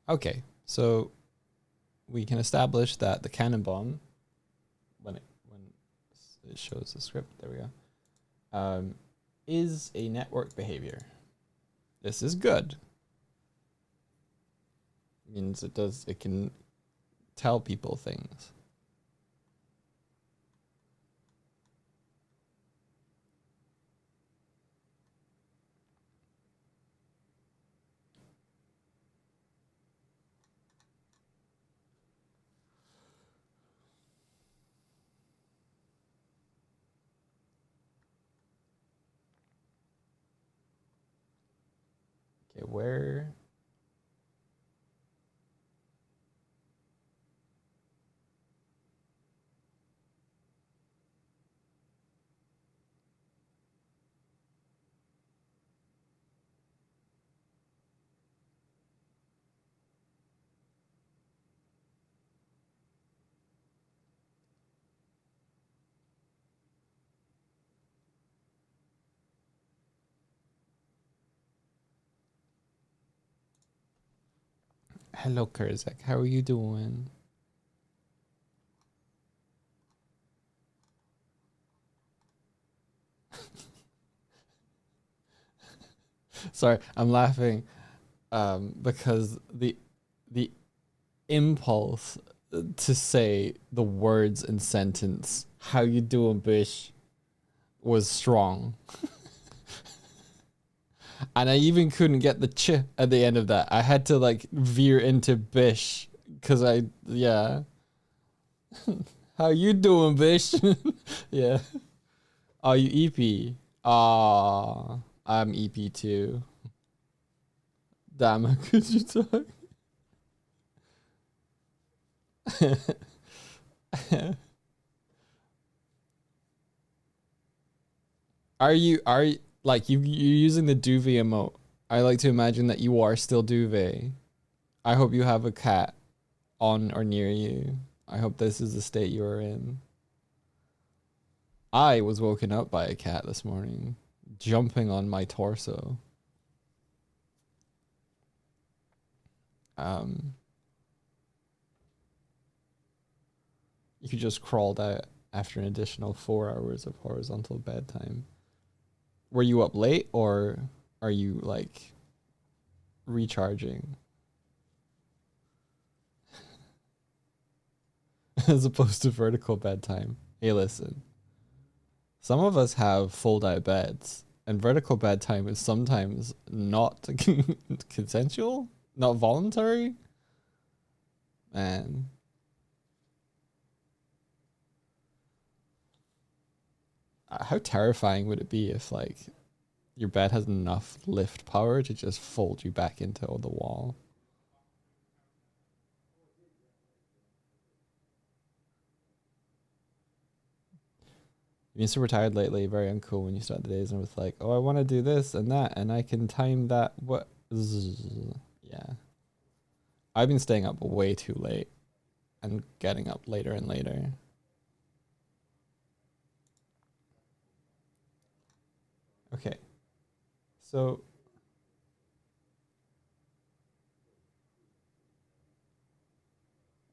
Okay, so we can establish that the cannon bomb, when it shows the script, there we go, is a network behavior. This is good. Means it can tell people things. Okay, where? Hello, Kurzak. How are you doing? Sorry, I'm laughing because the impulse to say the words in sentence "How you doing, bish?" was strong, and I even couldn't get the ch at the end of that. I had to like veer into bish because yeah. How you doing, bish? Yeah. Are you EP? Ah, I'm EP too. Damn, could you talk? Are you like you're using the duvet emote? I like to imagine that you are still duvet. I hope you have a cat on or near you. I hope this is the state you are in. I was woken up by a cat this morning, jumping on my torso. Um, you just crawled out after an additional 4 hours of horizontal bedtime. Were you up late or are you like recharging? As opposed to vertical bedtime. Hey, listen. Some of us have fold out beds, and vertical bedtime is sometimes not consensual, not voluntary. Man. How terrifying would it be if like your bed has enough lift power to just fold you back into the wall? You've been super tired lately, very uncool when you start the days and with like, oh, I want to do this and that, and I can time that. What? Yeah. I've been staying up way too late and getting up later and later. Okay. So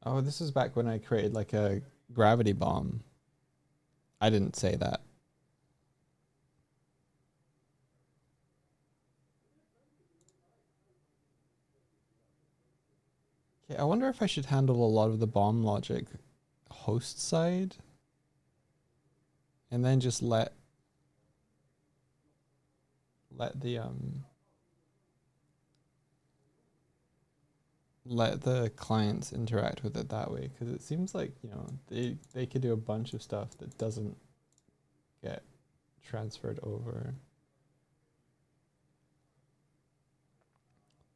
oh, this is back when I created like a gravity bomb. I didn't say that. Okay, I wonder if I should handle a lot of the bomb logic host side and then just let the let the clients interact with it that way, because it seems like, you know, they could do a bunch of stuff that doesn't get transferred over.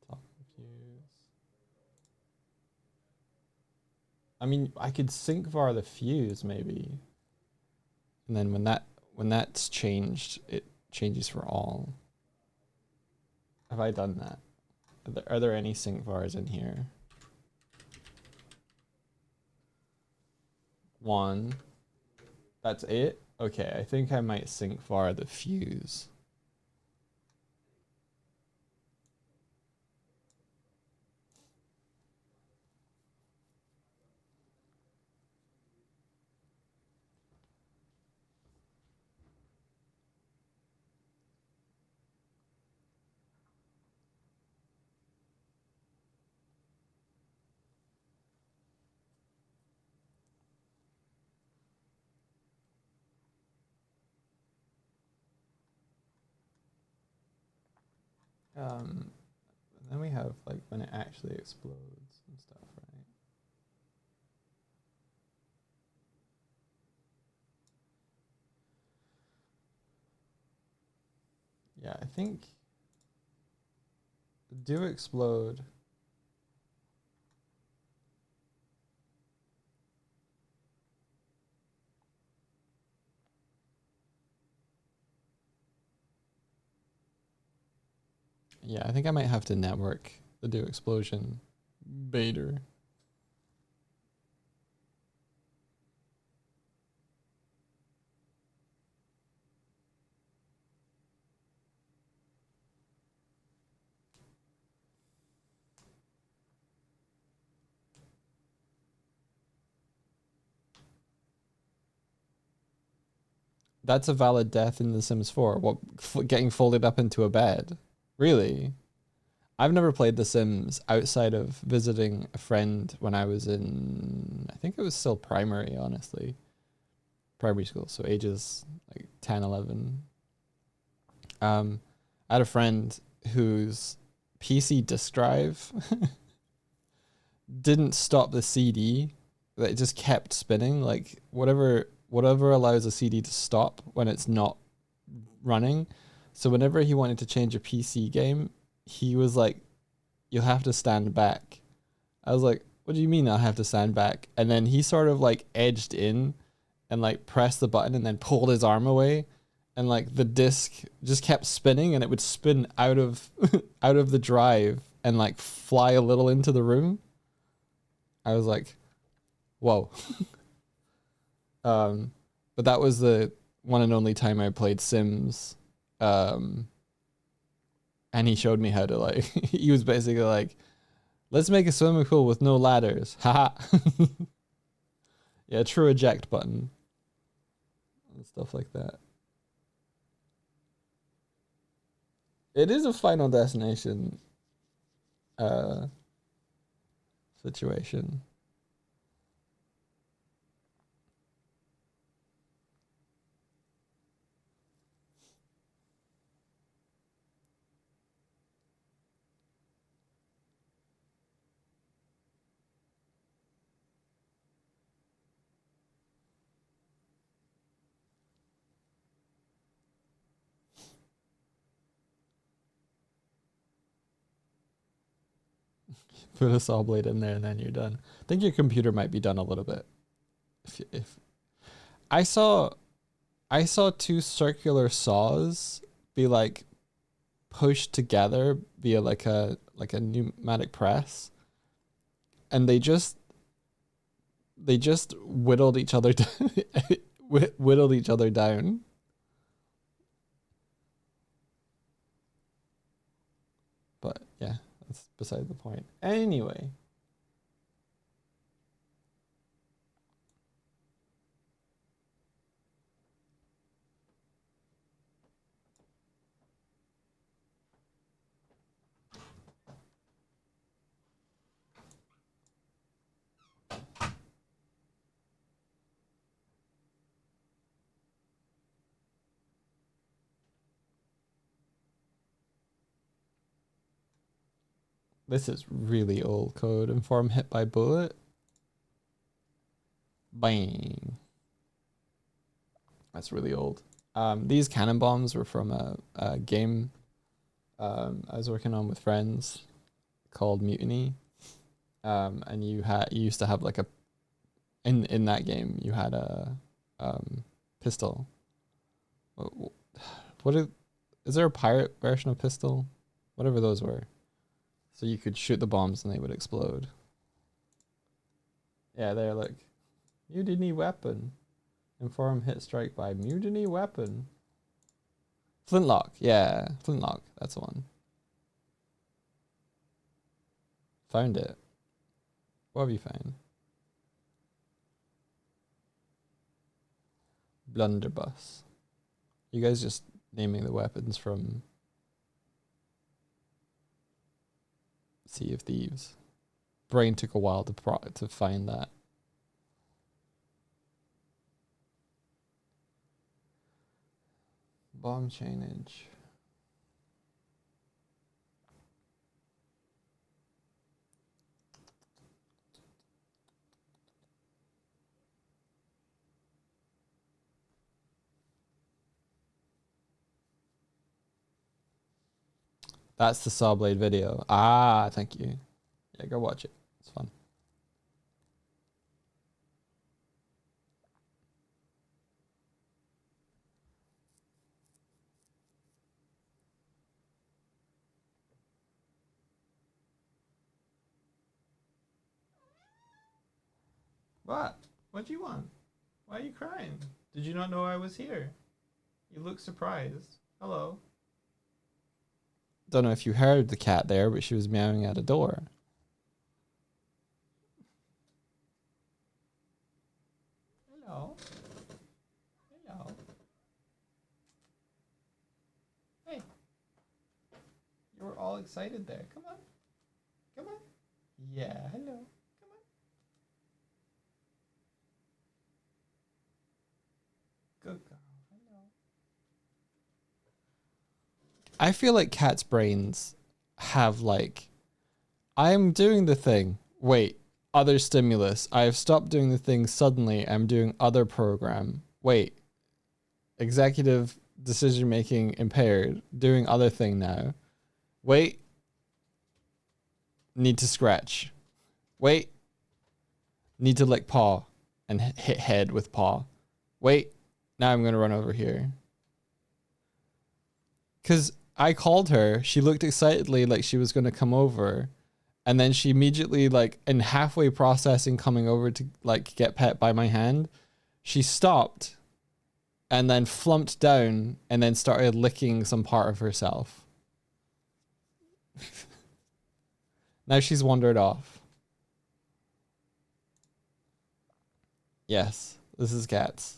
Top views. I mean, I could sync var the fuse maybe, and then when that's changed, it changes for all. Have I done that? Are there any sync vars in here? One. That's it? Okay, I think I might sync var the fuse. Um, then we have like when it actually explodes and stuff, right? Yeah, I think do explode. Yeah, I think I might have to network the do explosion beta. That's a valid death in The Sims 4. What, getting folded up into a bed? Really? I've never played The Sims outside of visiting a friend when I was in, I think it was still primary, honestly. Primary school, so ages like 10, 11. I had a friend whose PC disk drive didn't stop the CD, that it just kept spinning. Like whatever allows a CD to stop when it's not running. So whenever he wanted to change a PC game, he was like, "You'll have to stand back." I was like, "What do you mean I'll have to stand back?" And then he sort of like edged in and like pressed the button and then pulled his arm away, and like the disc just kept spinning and it would spin out of out of the drive and like fly a little into the room. I was like, "Whoa." um but that was the one and only time I played Sims. Um and he showed me how to like he was basically like, "Let's make a swimming pool with no ladders." Haha. Yeah, true eject button and stuff like that. It is a Final Destination uh situation. Put a saw blade in there and then you're done. I think your computer might be done a little bit. If I saw I saw two circular saws be like pushed together via like a pneumatic press, and they just whittled each other down, whittled each other down. But yeah, that's beside the point. Anyway, this is really old code. Inform hit by bullet. Bang. That's really old. These cannon bombs were from a game I was working on with friends called Mutiny. And you used to have like a in that game you had a pistol. What is there a pirate version of pistol? Whatever those were. So you could shoot the bombs and they would explode. Yeah, they're like mutiny weapon. Inform hit strike by mutiny weapon. Flintlock, yeah, flintlock. That's the one. Found it. What have you found? Blunderbuss. You guys just naming the weapons from Sea of Thieves. Brain took a while to find that. Bomb chainage. That's the Sawblade video. Ah, thank you. Yeah, go watch it. It's fun. What? What do you want? Why are you crying? Did you not know I was here? You look surprised. Hello. Don't know if you heard the cat there, but she was meowing at a door. Hello. Hello. Hey. You were all excited there. Come on. Come on. Yeah, hello. Come on. Good girl. Hello. I feel like cats' brains have like, I'm doing the thing. Wait, other stimulus. I have stopped doing the thing suddenly. I'm doing other program. Wait, executive decision making impaired. Doing other thing now. Wait, need to scratch. Wait, need to lick paw and hit head with paw. Wait, now I'm gonna run over here. Cause I called her. She looked excitedly like she was gonna come over. And then she immediately, like, in halfway processing coming over to, like, get pet by my hand, she stopped and then flumped down and then started licking some part of herself. Now she's wandered off. Yes, this is cats.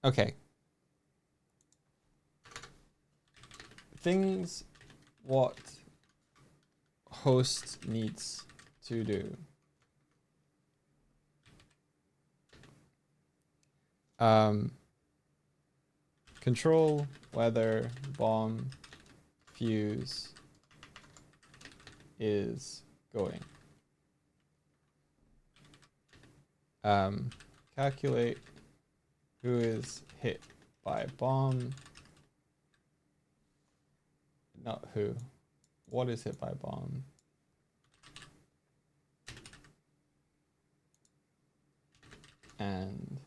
Okay. Things what host needs to do. Control whether bomb fuse is going. Calculate who is hit by bomb. Not who. What is hit by bomb? And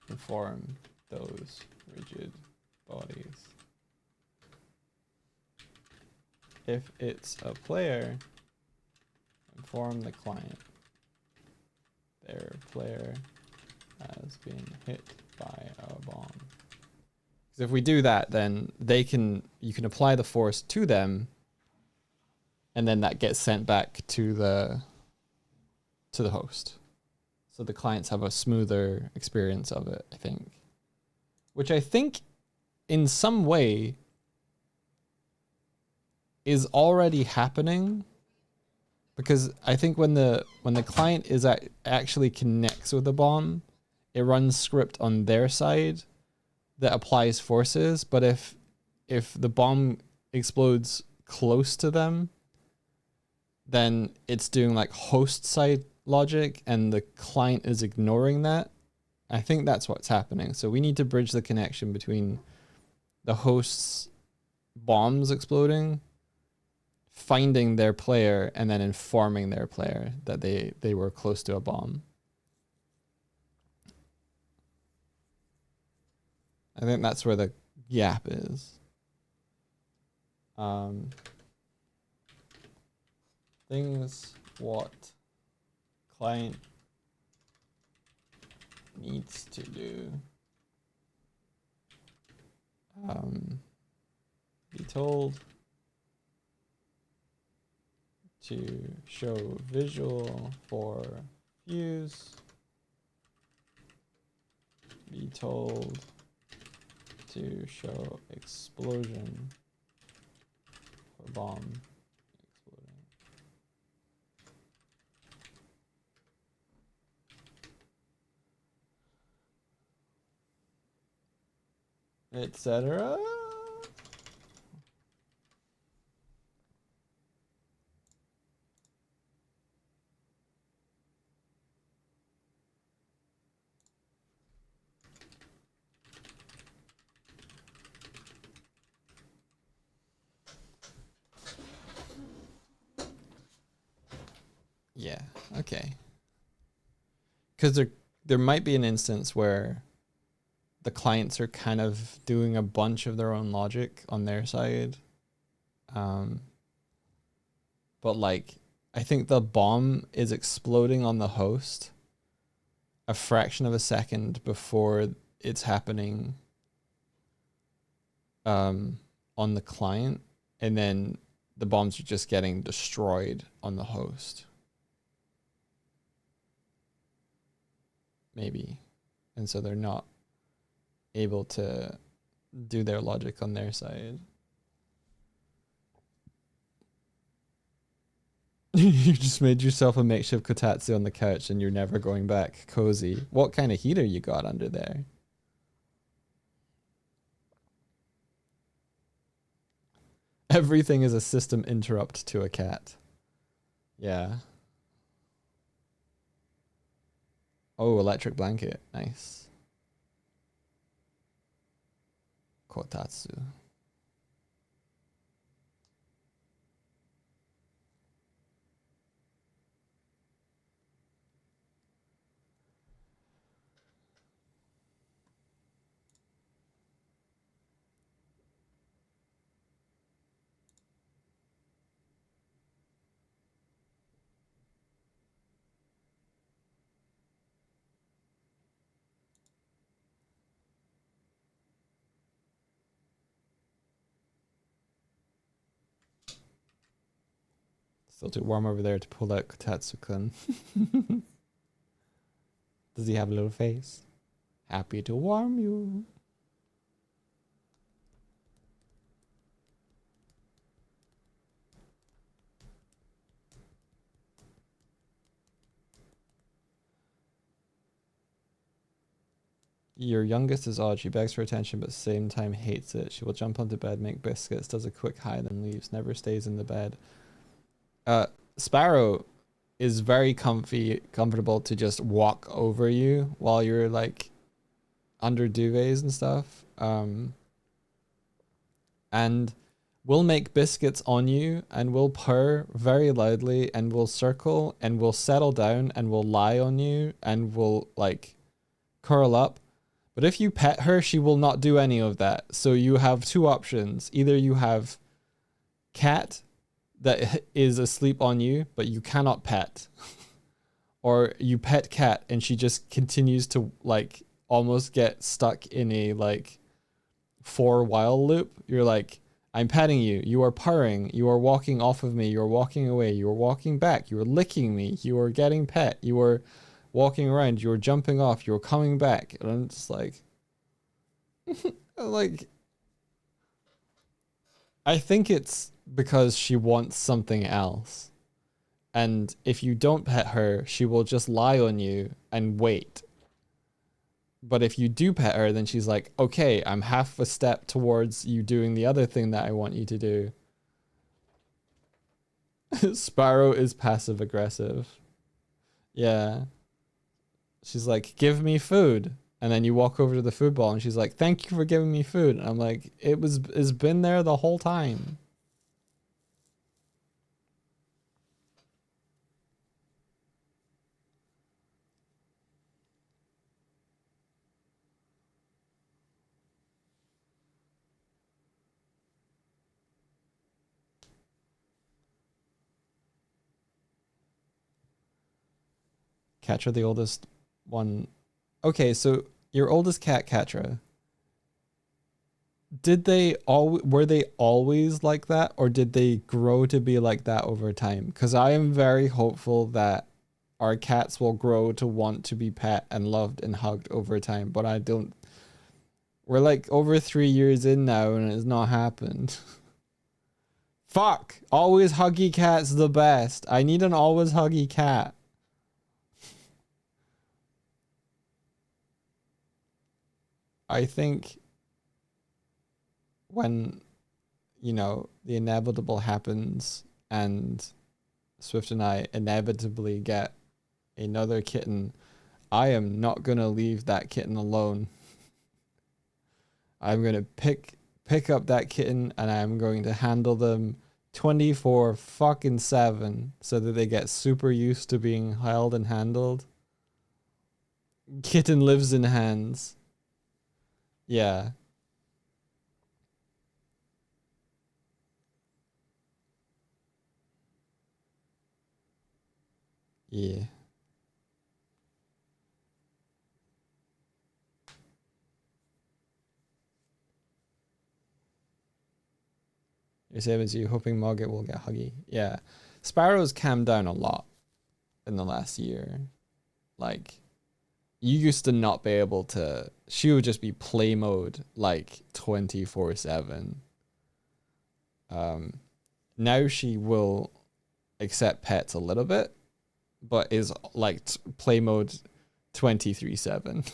inform those rigid bodies. If it's a player, inform the client. Their player has been hit by a bomb. Because if we do that, then you can apply the force to them, and then that gets sent back to the host. So the clients have a smoother experience of it, I think. Which I think in some way is already happening, because I think when the client is actually connects with the bomb, it runs script on their side that applies forces. But if the bomb explodes close to them, then it's doing like host side logic and the client is ignoring that. I think that's what's happening. So we need to bridge the connection between the host's bombs exploding, finding their player, and then informing their player that they were close to a bomb. I think that's where the gap is. Things what client needs to do. Be told to show visual for fuse. Be told to show explosion for bomb exploding. Etc. Yeah. Okay. Because there might be an instance where the clients are kind of doing a bunch of their own logic on their side. But like, I think the bomb is exploding on the host a fraction of a second before it's happening on the client, and then the bombs are just getting destroyed on the host. Maybe. And so they're not able to do their logic on their side. You just made yourself a makeshift kotatsu on the couch and you're never going back. Cozy. What kind of heater you got under there? Everything is a system interrupt to a cat. Yeah. Oh, electric blanket. Nice. Kotatsu. Still too warm over there to pull out Kotatsu-kun. Does he have a little face? Happy to warm you. Your youngest is odd. She begs for attention, but at the same time hates it. She will jump onto bed, make biscuits, does a quick hide, and leaves. Never stays in the bed. Sparrow is very comfortable to just walk over you while you're like under duvets and stuff. And we'll make biscuits on you and we'll purr very loudly and we'll circle and we'll settle down and we'll lie on you and we'll like curl up. But if you pet her, she will not do any of that. So you have two options. Either you have cat that is asleep on you, but you cannot pet. Or you pet cat and she just continues to like almost get stuck in a like 4 while loop. You're like, I'm petting you. You are purring. You are walking off of me. You are walking away. You are walking back. You are licking me. You are getting pet. You are walking around. You are jumping off. You are coming back. And I'm just like, like, I think it's because she wants something else. And if you don't pet her, she will just lie on you and wait. But if you do pet her, then she's like, okay, I'm half a step towards you doing the other thing that I want you to do. Sparrow is passive aggressive. Yeah. She's like, give me food. And then you walk over to the food ball and she's like, thank you for giving me food. And I'm like, it's been there the whole time. Katra, the oldest one. Okay, so your oldest cat, Katra, were they always like that, or did they grow to be like that over time? Because I am very hopeful that our cats will grow to want to be pet and loved and hugged over time, but I don't. We're like over 3 years in now and it's not happened. Fuck! Always huggy cat's the best. I need an always huggy cat. I think when, you know, the inevitable happens and Swift and I inevitably get another kitten, I am not going to leave that kitten alone. I'm going to pick up that kitten and I'm going to handle them 24 fucking 7 so that they get super used to being held and handled. Kitten lives in hands. Yeah. Yeah. You're saying you hoping Mogget will get huggy. Yeah. Sparrow's calmed down a lot in the last year. Like, you used to not be able to. She would just be play mode like 24/7. Now she will accept pets a little bit, but is like play mode 23/7.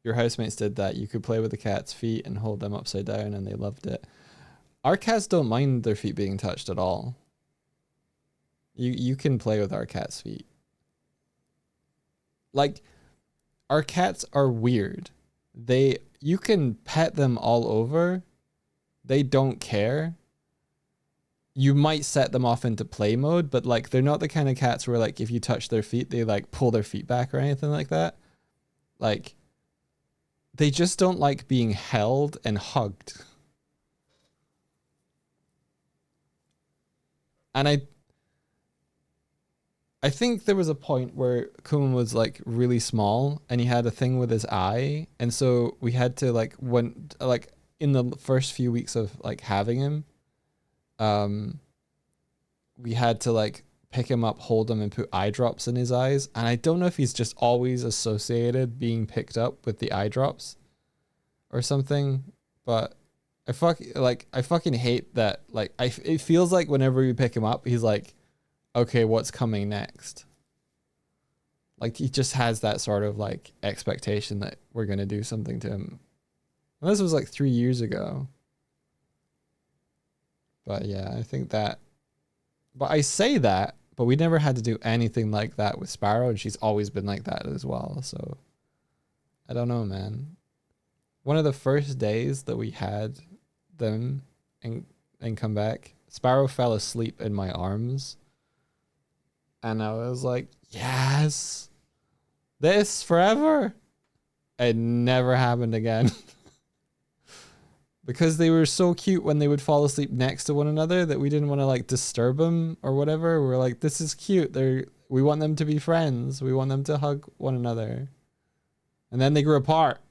Your housemates did that. You could play with the cat's feet and hold them upside down, and they loved it. Our cats don't mind their feet being touched at all. You can play with our cat's feet. Like, our cats are weird. You can pet them all over. They don't care. You might set them off into play mode, but like they're not the kind of cats where like if you touch their feet, they like pull their feet back or anything like that. Like, they just don't like being held and hugged. And I think there was a point where Kuman was like really small and he had a thing with his eye, and so we had to like in the first few weeks of like having him, we had to like pick him up, hold him, and put eye drops in his eyes. And I don't know if he's just always associated being picked up with the eye drops or something, but I fucking hate that. Like, it feels like whenever we pick him up, he's like, okay, what's coming next? Like, he just has that sort of like expectation that we're gonna do something to him. And this was like 3 years ago. But yeah, I think that. But I say that, but we never had to do anything like that with Sparrow, and she's always been like that as well. So I don't know, man. One of the first days that we had them and come back, Sparrow fell asleep in my arms. And I was like, yes, this forever. It never happened again. Because they were so cute when they would fall asleep next to one another that we didn't want to like disturb them or whatever. We were like, this is cute. We want them to be friends. We want them to hug one another. And then they grew apart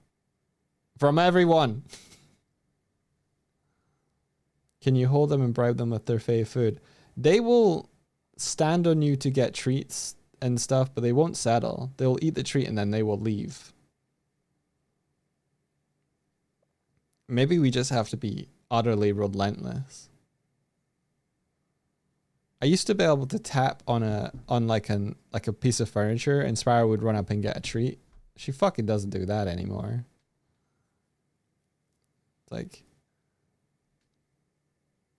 from everyone. Can you hold them and bribe them with their fave food? They will stand on you to get treats and stuff, but they won't settle. They'll eat the treat and then they will leave. Maybe we just have to be utterly relentless. I used to be able to tap on a piece of furniture and Sparrow would run up and get a treat. She fucking doesn't do that anymore. Like,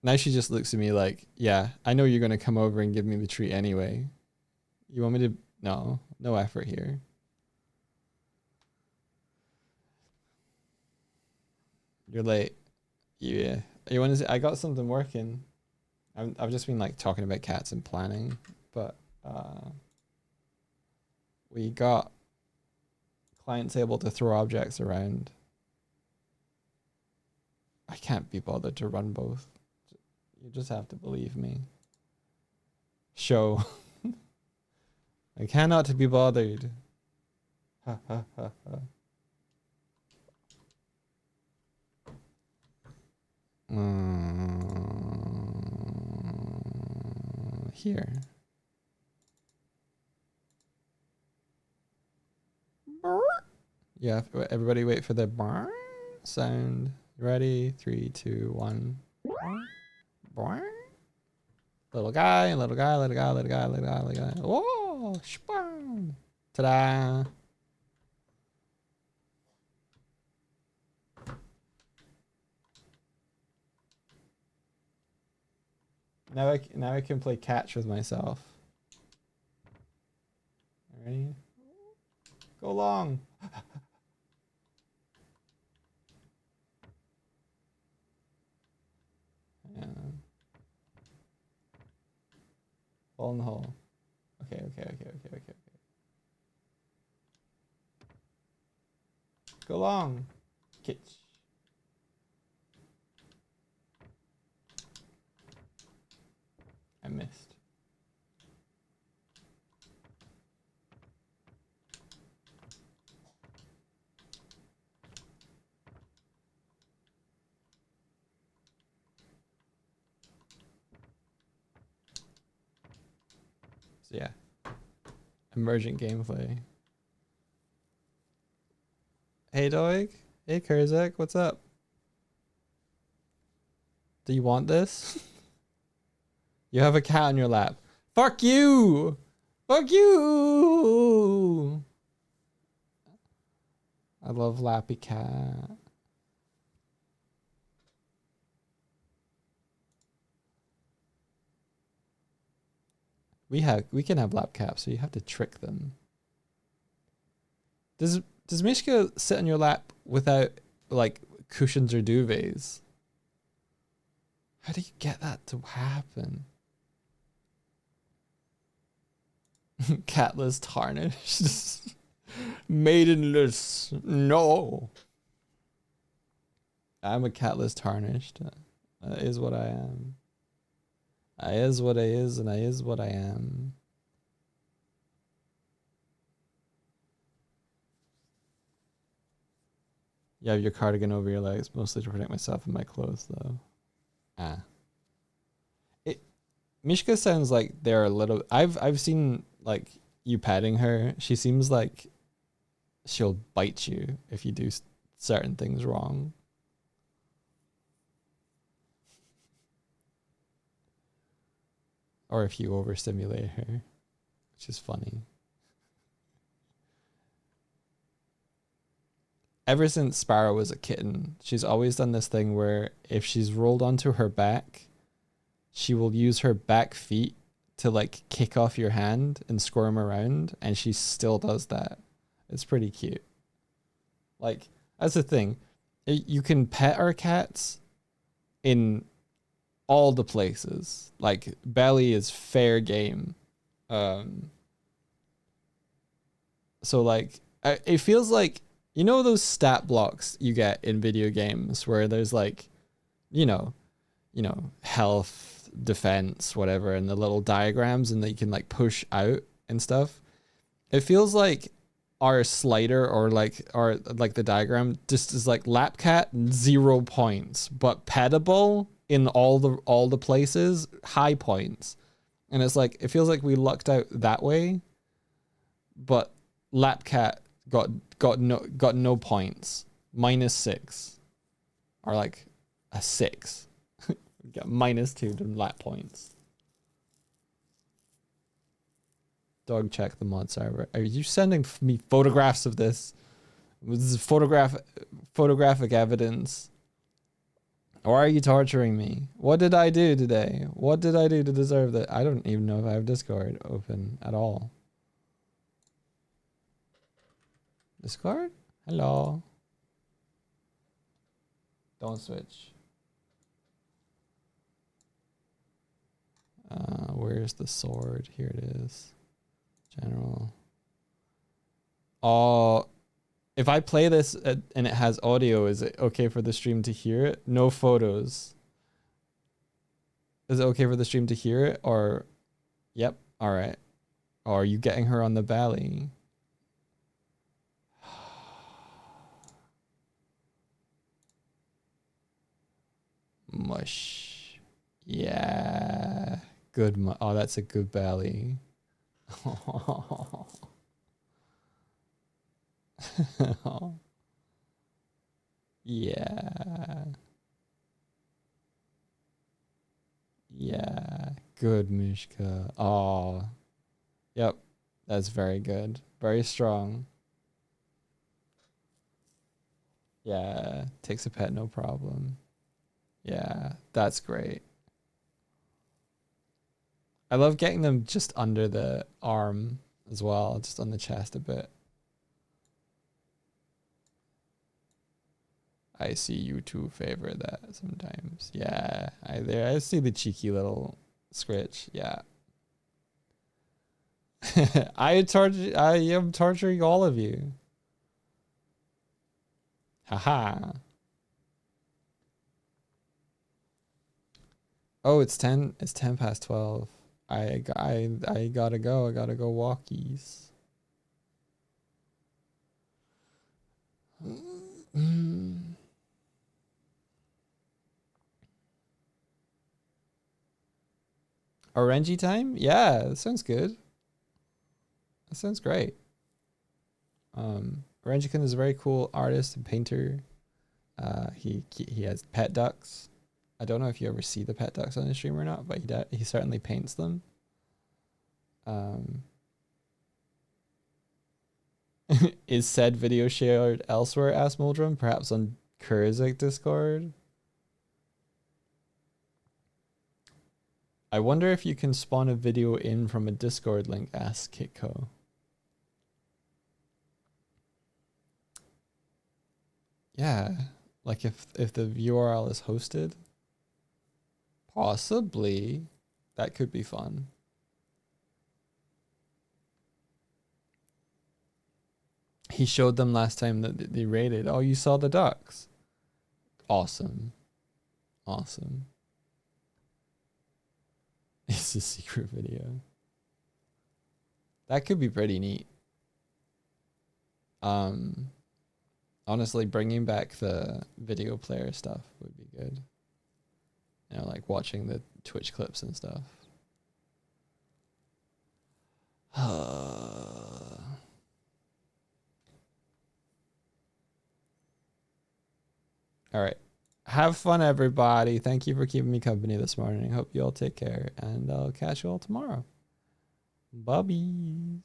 now she just looks at me like, yeah, I know you're going to come over and give me the treat anyway. You want me to? No effort here. You're late. Yeah. You want to say, I got something working. I've just been like talking about cats and planning, but we got clients able to throw objects around. I can't be bothered to run both. You just have to believe me. Show. I cannot be bothered. Ha ha ha ha. Here. Yeah, everybody wait for the barn sound. Ready? 3, 2, 1. Barn. Little guy, little guy, little guy, little guy, little guy, little guy. Oh, sparn. Ta-da. Now I can play catch with myself. Ready? Go long. Fall in the hole. Okay. Go long. Kitch. I missed. So yeah. Emergent gameplay. Hey Doig. Hey Kurzak, what's up? Do you want this? You have a cat on your lap. Fuck you! Fuck you! I love Lappy Cat. We can have lap caps, so you have to trick them. Does Mishka sit on your lap without like cushions or duvets? How do you get that to happen? Catless tarnished. Maidenless. No. I'm a catless tarnished. That is what I am. I is what I is, and I is what I am. You have your cardigan over your legs, mostly to protect myself and my clothes, though. Mishka sounds like they're a little. I've seen like you petting her. She seems like she'll bite you if you do certain things wrong. Or if you overstimulate her, which is funny. Ever since Sparrow was a kitten, she's always done this thing where if she's rolled onto her back, she will use her back feet to like kick off your hand and squirm around, and she still does that. It's pretty cute. Like, that's the thing. You can pet our cats in all the places. Like, belly is fair game. So like, it feels like, you know those stat blocks you get in video games where there's like, you know, health, defense, whatever, and the little diagrams, and that you can like push out and stuff. It feels like our slider or like the diagram just is like Lapcat 0 points, but petable in all the places, high points. And it's like, it feels like we lucked out that way, but Lapcat got no points, -6, or like a 6. Got -2 to lap points. Dog check the mod server. Are you sending me photographs of this? This is photographic evidence. Or are you torturing me? What did I do today? What did I do to deserve that? I don't even know if I have Discord open at all. Discord? Hello. Don't switch. Where's the sword? Here it is. General. Oh, if I play this and it has audio, is it okay for the stream to hear it? No photos. Is it okay for the stream to hear it? Or, yep, all right. Or are you getting her on the belly? Mush. Yeah. Good. Oh, that's a good belly. Yeah. Yeah. Good, Mishka. Oh. Yep. That's very good. Very strong. Yeah. Takes a pet, no problem. Yeah. That's great. I love getting them just under the arm as well, just on the chest a bit. I see you two favor that sometimes. Yeah, I see the cheeky little scritch. Yeah. I am torturing all of you. Haha. Oh, it's 10. It's 10 past 12. I gotta go. I gotta go walkies. Orangy time? Yeah, that sounds good. That sounds great. Orangican is a very cool artist and painter. He has pet ducks. I don't know if you ever see the pet ducks on his stream or not, but he certainly paints them. Is said video shared elsewhere? Asked Muldrum. Perhaps on Kurzik Discord. I wonder if you can spawn a video in from a Discord link. Asked Kitco. Yeah, like if the URL is hosted, possibly that could be fun. He showed them last time that they raided. Oh, you saw the ducks. Awesome. Awesome. It's a secret video. That could be pretty neat. Honestly, bringing back the video player stuff would be good. You know, like watching the Twitch clips and stuff. All right. Have fun, everybody. Thank you for keeping me company this morning. Hope you all take care, and I'll catch you all tomorrow. Bubbies.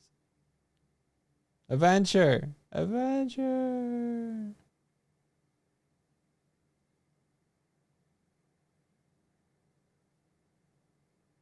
Adventure. Adventure.